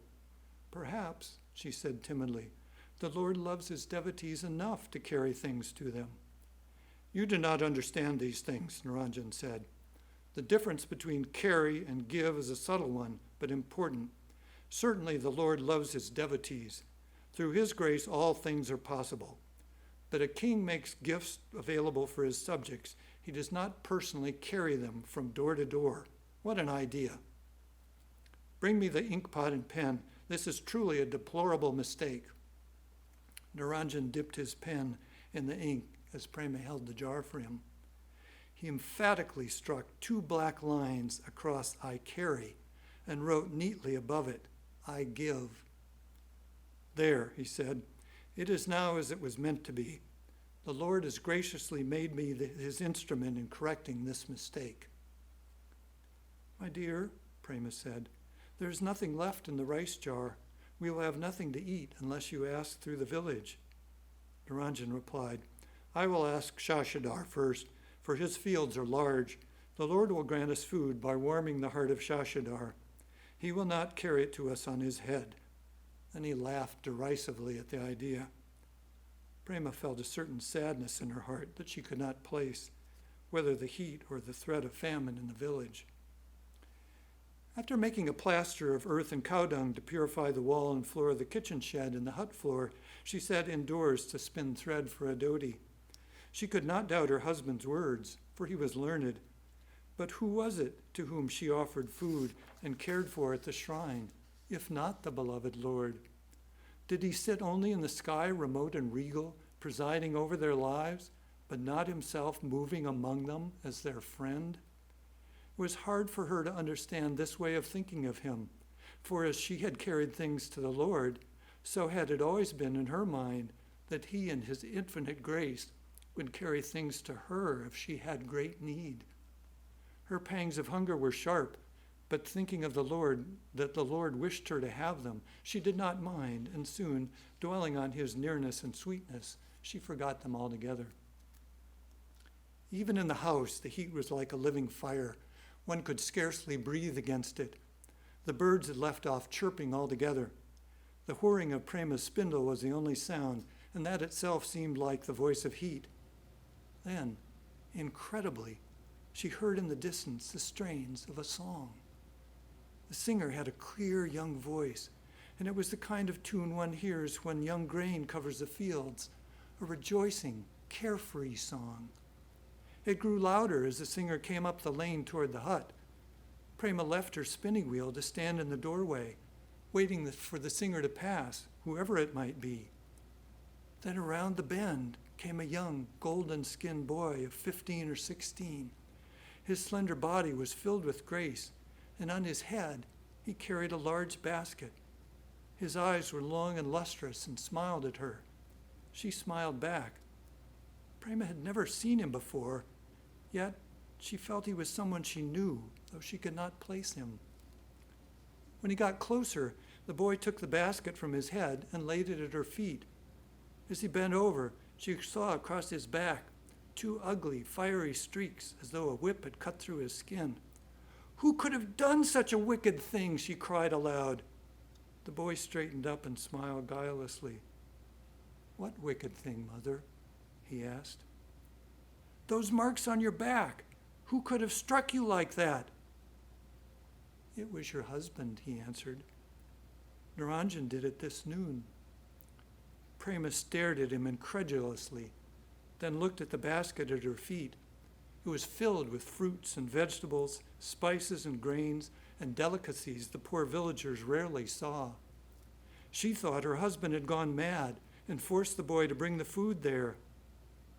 Perhaps, she said timidly, the Lord loves his devotees enough to carry things to them. You do not understand these things, Niranjan said. The difference between carry and give is a subtle one, but important. Certainly the Lord loves his devotees. Through his grace, all things are possible. But a king makes gifts available for his subjects. He does not personally carry them from door to door. What an idea. Bring me the ink pot and pen. This is truly a deplorable mistake. Niranjan dipped his pen in the ink as Prema held the jar for him. He emphatically struck 2 black lines across I carry and wrote neatly above it, I give. "There," he said, "it is now as it was meant to be. The Lord has graciously made me his instrument in correcting this mistake." "My dear," Prema said, "there is nothing left in the rice jar. We will have nothing to eat unless you ask through the village." Niranjan replied, "I will ask Shashadhar first, for his fields are large. The Lord will grant us food by warming the heart of Shashadhar. He will not carry it to us on his head." Then he laughed derisively at the idea. Prema felt a certain sadness in her heart that she could not place, whether the heat or the threat of famine in the village. After making a plaster of earth and cow dung to purify the wall and floor of the kitchen shed and the hut floor, she sat indoors to spin thread for a dhoti. She could not doubt her husband's words, for he was learned. But who was it to whom she offered food and cared for at the shrine, if not the beloved Lord? Did he sit only in the sky, remote and regal, presiding over their lives, but not himself moving among them as their friend? It was hard for her to understand this way of thinking of him, for as she had carried things to the Lord, so had it always been in her mind that he in his infinite grace would carry things to her if she had great need. Her pangs of hunger were sharp, but thinking of the Lord, that the Lord wished her to have them, she did not mind, and soon, dwelling on his nearness and sweetness, she forgot them altogether. Even in the house, the heat was like a living fire. One could scarcely breathe against it. The birds had left off chirping altogether. The whirring of Prema's spindle was the only sound, and that itself seemed like the voice of heat. Then, incredibly, she heard in the distance the strains of a song. The singer had a clear young voice, and it was the kind of tune one hears when young grain covers the fields, a rejoicing, carefree song. It grew louder as the singer came up the lane toward the hut. Prema left her spinning wheel to stand in the doorway, waiting for the singer to pass, whoever it might be. Then around the bend came a young, golden-skinned boy of 15 or 16. His slender body was filled with grace, and on his head he carried a large basket. His eyes were long and lustrous and smiled at her. She smiled back. Prema had never seen him before, yet she felt he was someone she knew, though she could not place him. When he got closer, the boy took the basket from his head and laid it at her feet. As he bent over, she saw across his back 2 ugly, fiery streaks, as though a whip had cut through his skin. "Who could have done such a wicked thing?" she cried aloud. The boy straightened up and smiled guilelessly. "What wicked thing, Mother?" he asked. "Those marks on your back. Who could have struck you like that?" "It was your husband," he answered. "Niranjan did it this noon." Prema stared at him incredulously, then looked at the basket at her feet. It was filled with fruits and vegetables, spices and grains, and delicacies the poor villagers rarely saw. She thought her husband had gone mad and forced the boy to bring the food there.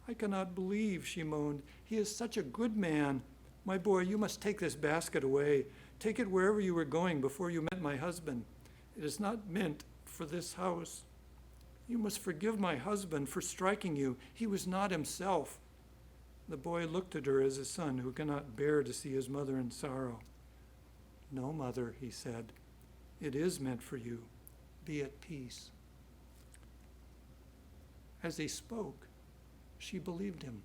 "I cannot believe," she moaned. "He is such a good man. My boy, you must take this basket away. Take it wherever you were going before you met my husband. It is not meant for this house. You must forgive my husband for striking you. He was not himself." The boy looked at her as a son who cannot bear to see his mother in sorrow. "No, Mother," he said. "It is meant for you. Be at peace." As he spoke, she believed him.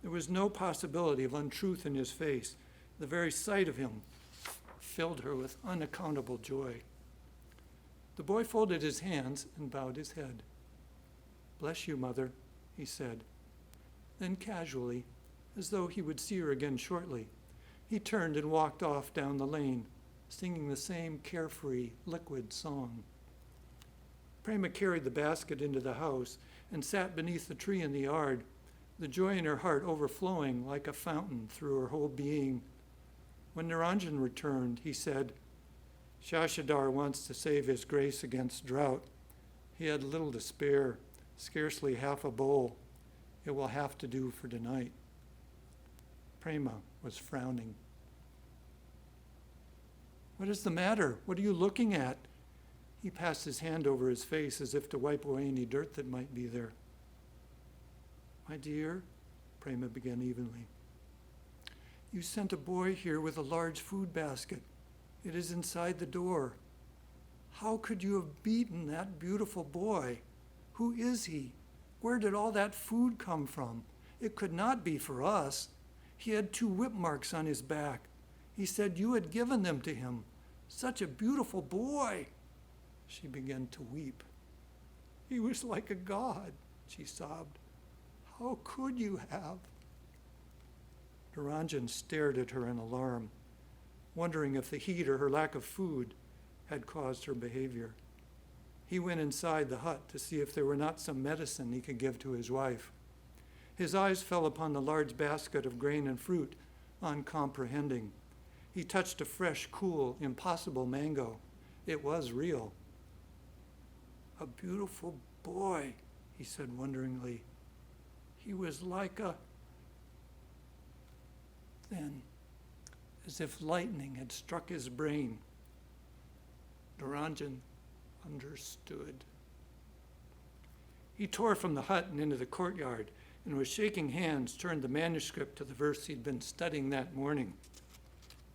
There was no possibility of untruth in his face. The very sight of him filled her with unaccountable joy. The boy folded his hands and bowed his head. "Bless you, Mother," he said. Then casually, as though he would see her again shortly, he turned and walked off down the lane, singing the same carefree, liquid song. Prema carried the basket into the house and sat beneath the tree in the yard, the joy in her heart overflowing like a fountain through her whole being. When Niranjan returned, he said, "Shashadhar wants to save his grace against drought. He had little to spare, scarcely half a bowl. It will have to do for tonight." Prema was frowning. "What is the matter? What are you looking at?" He passed his hand over his face as if to wipe away any dirt that might be there. "My dear," Prema began evenly, "you sent a boy here with a large food basket. It is inside the door. How could you have beaten that beautiful boy? Who is he? Where did all that food come from? It could not be for us. He had 2 whip marks on his back. He said you had given them to him. Such a beautiful boy." She began to weep. "He was like a god," she sobbed. "How could you have?" Niranjan stared at her in alarm, wondering if the heat or her lack of food had caused her behavior. He went inside the hut to see if there were not some medicine he could give to his wife. His eyes fell upon the large basket of grain and fruit, uncomprehending. He touched a fresh, cool, impossible mango. It was real. "A beautiful boy," he said wonderingly. "He was like a..." Then, as if lightning had struck his brain, Niranjan understood. He tore from the hut and into the courtyard, and with shaking hands turned the manuscript to the verse he'd been studying that morning.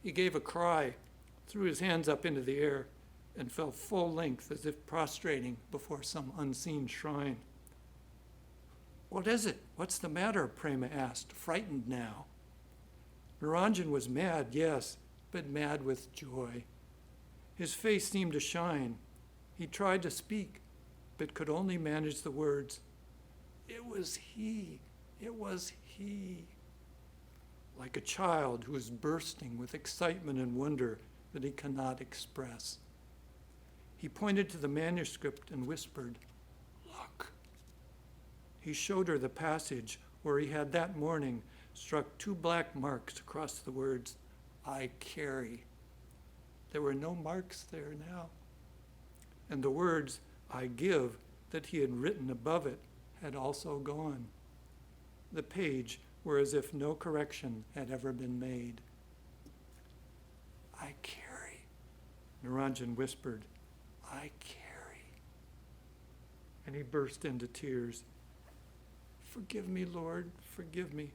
He gave a cry, threw his hands up into the air, and fell full length as if prostrating before some unseen shrine. "What is it? What's the matter?" Prema asked, frightened now. Niranjan was mad, yes, but mad with joy. His face seemed to shine. He tried to speak, but could only manage the words, "It was he, it was he," like a child who is bursting with excitement and wonder that he cannot express. He pointed to the manuscript and whispered, "Look." He showed her the passage where he had that morning struck 2 black marks across the words, "I carry." There were no marks there now. And the words, "I give," that he had written above it had also gone. The page were as if no correction had ever been made. "I carry," Niranjan whispered. "I carry." And he burst into tears. "Forgive me, Lord, forgive me."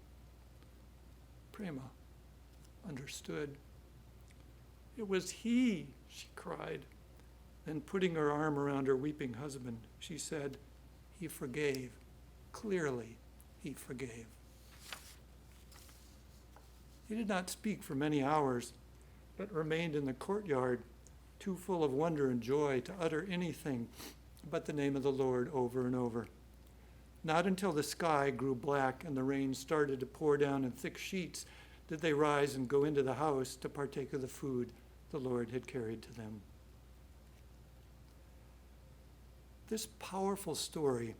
Prema understood. "It was he," she cried. Then putting her arm around her weeping husband, she said, "He forgave. Clearly, he forgave." He did not speak for many hours, but remained in the courtyard, too full of wonder and joy to utter anything but the name of the Lord over and over. Not until the sky grew black and the rain started to pour down in thick sheets did they rise and go into the house to partake of the food the Lord had carried to them. This powerful story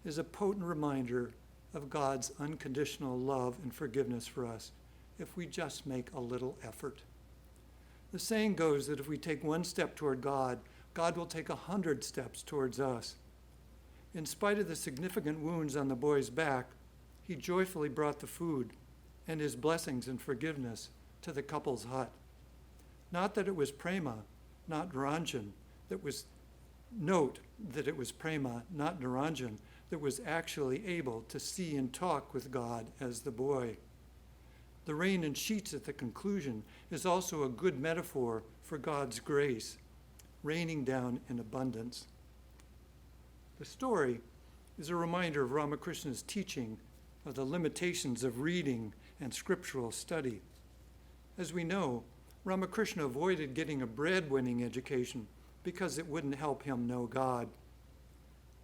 is a potent reminder of God's unconditional love and forgiveness for us if we just make a little effort. The saying goes that if we take 1 step toward God, God will take 100 steps towards us. In spite of the significant wounds on the boy's back, he joyfully brought the food and his blessings and forgiveness to the couple's hut. Not that it was Prema, not Niranjan, note that it was Prema, not Niranjan, that was actually able to see and talk with God as the boy. The rain and sheets at the conclusion is also a good metaphor for God's grace, raining down in abundance. The story is a reminder of Ramakrishna's teaching of the limitations of reading and scriptural study. As we know, Ramakrishna avoided getting a breadwinning education because it wouldn't help him know God.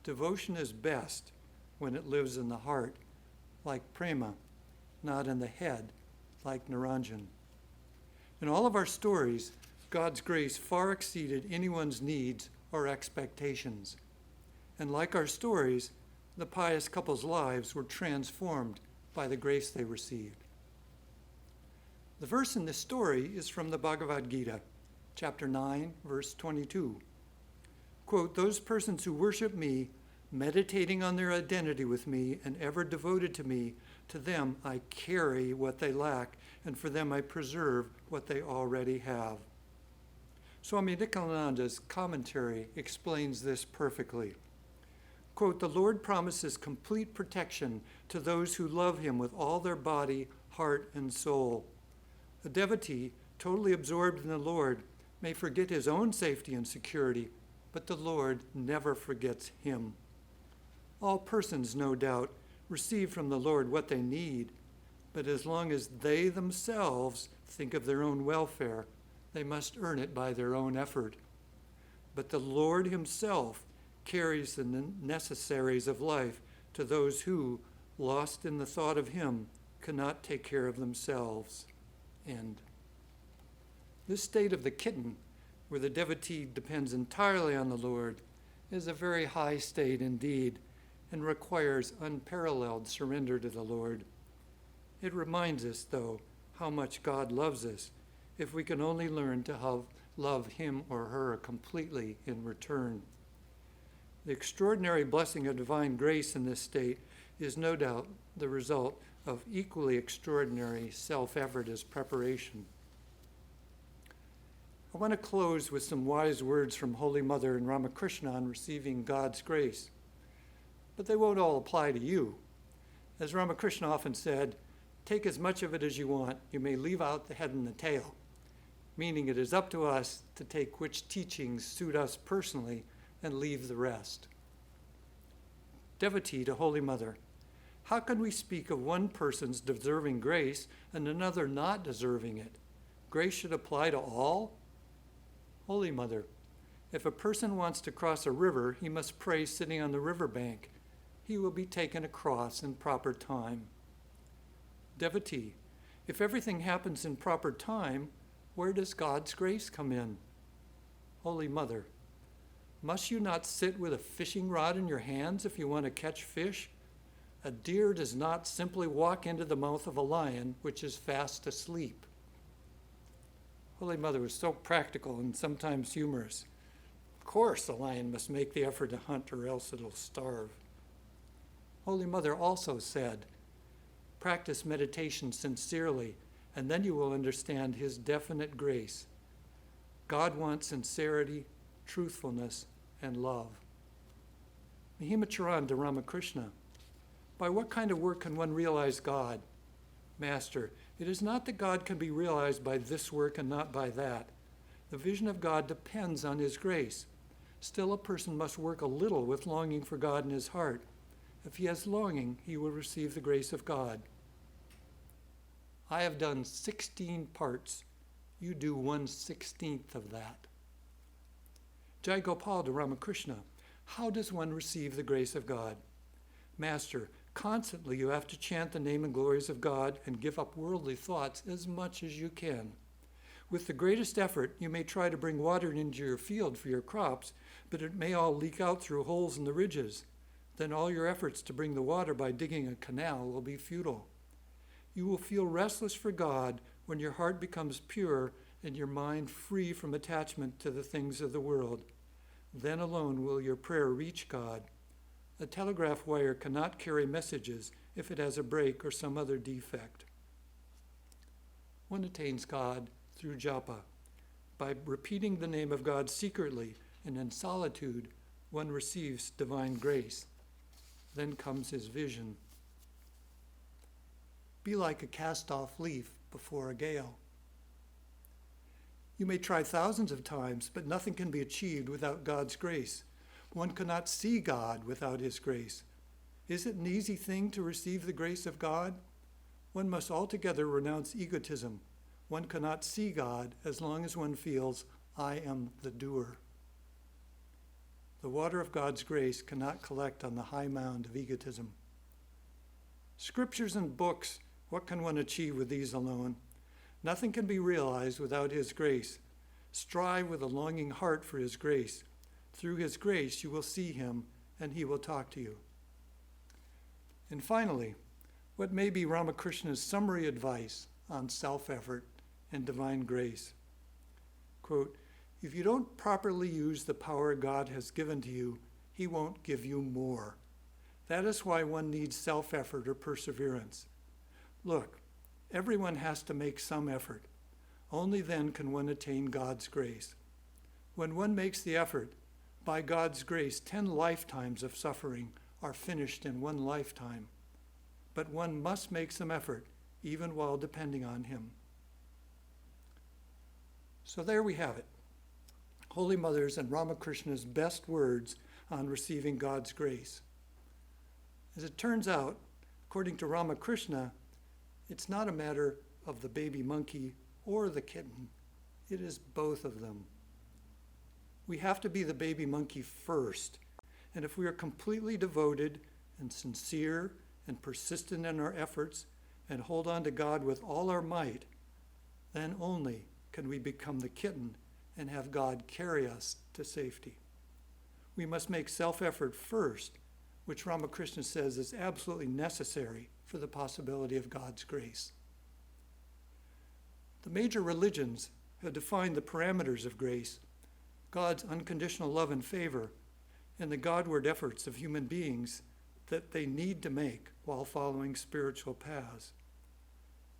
Devotion is best when it lives in the heart, like Prema, not in the head, like Niranjan. In all of our stories, God's grace far exceeded anyone's needs or expectations. And like our stories, the pious couple's lives were transformed by the grace they received. The verse in this story is from the Bhagavad Gita, chapter 9, verse 22. Quote, "Those persons who worship me, meditating on their identity with me and ever devoted to me, to them I carry what they lack, and for them I preserve what they already have." Swami Nityananda's commentary explains this perfectly. Quote, "The Lord promises complete protection to those who love him with all their body, heart, and soul. A devotee, totally absorbed in the Lord, may forget his own safety and security, but the Lord never forgets him. All persons, no doubt, receive from the Lord what they need, but as long as they themselves think of their own welfare, they must earn it by their own effort. But the Lord himself carries the necessaries of life to those who, lost in the thought of him, cannot take care of themselves." End. This state of the kitten, where the devotee depends entirely on the Lord, is a very high state indeed, and requires unparalleled surrender to the Lord. It reminds us, though, how much God loves us, if we can only learn to love him or her completely in return. The extraordinary blessing of divine grace in this state is no doubt the result of equally extraordinary self-effort as preparation. I want to close with some wise words from Holy Mother and Ramakrishna on receiving God's grace. But they won't all apply to you. As Ramakrishna often said, take as much of it as you want. You may leave out the head and the tail, meaning it is up to us to take which teachings suit us personally and leave the rest. Devotee to Holy Mother, how can we speak of one person's deserving grace and another not deserving it? Grace should apply to all? Holy Mother, if a person wants to cross a river, he must pray sitting on the riverbank. He will be taken across in proper time. Devotee, if everything happens in proper time, where does God's grace come in? Holy Mother, must you not sit with a fishing rod in your hands if you want to catch fish? A deer does not simply walk into the mouth of a lion, which is fast asleep. Holy Mother was so practical and sometimes humorous. Of course, a lion must make the effort to hunt or else it'll starve. Holy Mother also said, practice meditation sincerely, and then you will understand his definite grace. God wants sincerity, truthfulness, and love. Mahima to Ramakrishna, by what kind of work can one realize God? Master, it is not that God can be realized by this work and not by that. The vision of God depends on his grace. Still, a person must work a little with longing for God in his heart. If he has longing, he will receive the grace of God. I have done 16 parts. You do 1/16 of that. Jai Gopal to Ramakrishna, how does one receive the grace of God? Master, constantly you have to chant the name and glories of God and give up worldly thoughts as much as you can. With the greatest effort, you may try to bring water into your field for your crops, but it may all leak out through holes in the ridges. Then all your efforts to bring the water by digging a canal will be futile. You will feel restless for God when your heart becomes pure and your mind free from attachment to the things of the world. Then alone will your prayer reach God. A telegraph wire cannot carry messages if it has a break or some other defect. One attains God through japa. By repeating the name of God secretly and in solitude, one receives divine grace. Then comes his vision. Be like a cast-off leaf before a gale. You may try thousands of times, but nothing can be achieved without God's grace. One cannot see God without his grace. Is it an easy thing to receive the grace of God? One must altogether renounce egotism. One cannot see God as long as one feels, I am the doer. The water of God's grace cannot collect on the high mound of egotism. Scriptures and books, what can one achieve with these alone? Nothing can be realized without his grace. Strive with a longing heart for his grace. Through his grace, you will see him, and he will talk to you. And finally, what may be Ramakrishna's summary advice on self-effort and divine grace? Quote, if you don't properly use the power God has given to you, he won't give you more. That is why one needs self-effort or perseverance. Look, everyone has to make some effort. Only then can one attain God's grace. When one makes the effort, by God's grace, 10 lifetimes of suffering are finished in one lifetime. But one must make some effort, even while depending on him. So there we have it. Holy Mother's and Ramakrishna's best words on receiving God's grace. As it turns out, according to Ramakrishna, it's not a matter of the baby monkey or the kitten. It is both of them. We have to be the baby monkey first, and if we are completely devoted and sincere and persistent in our efforts and hold on to God with all our might, then only can we become the kitten and have God carry us to safety. We must make self-effort first, which Ramakrishna says is absolutely necessary for the possibility of God's grace. The major religions have defined the parameters of grace, God's unconditional love and favor, and the Godward efforts of human beings that they need to make while following spiritual paths.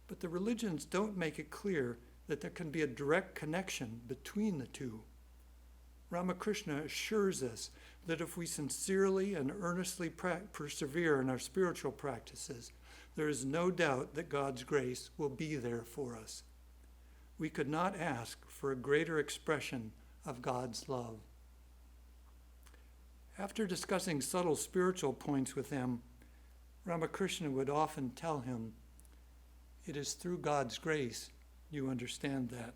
But the religions don't make it clear that there can be a direct connection between the two. Ramakrishna assures us that if we sincerely and earnestly persevere in our spiritual practices, there is no doubt that God's grace will be there for us. We could not ask for a greater expression of God's love. After discussing subtle spiritual points with him, Ramakrishna would often tell him, "It is through God's grace you understand that."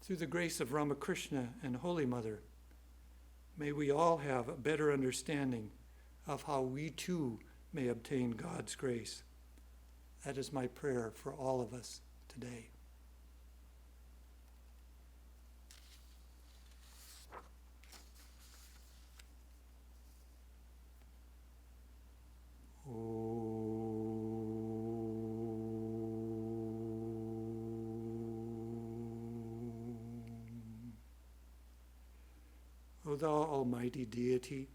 Through the grace of Ramakrishna and Holy Mother, may we all have a better understanding of how we too may obtain God's grace. That is my prayer for all of us today. O thou almighty deity,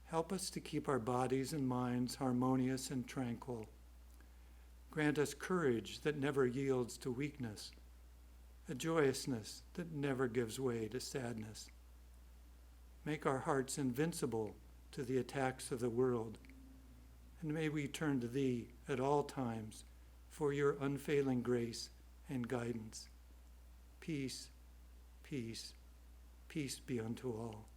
help us to keep our bodies and minds harmonious and tranquil. Grant us courage that never yields to weakness, a joyousness that never gives way to sadness. Make our hearts invincible to the attacks of the world, and may we turn to Thee at all times for your unfailing grace and guidance. Peace, peace, peace be unto all.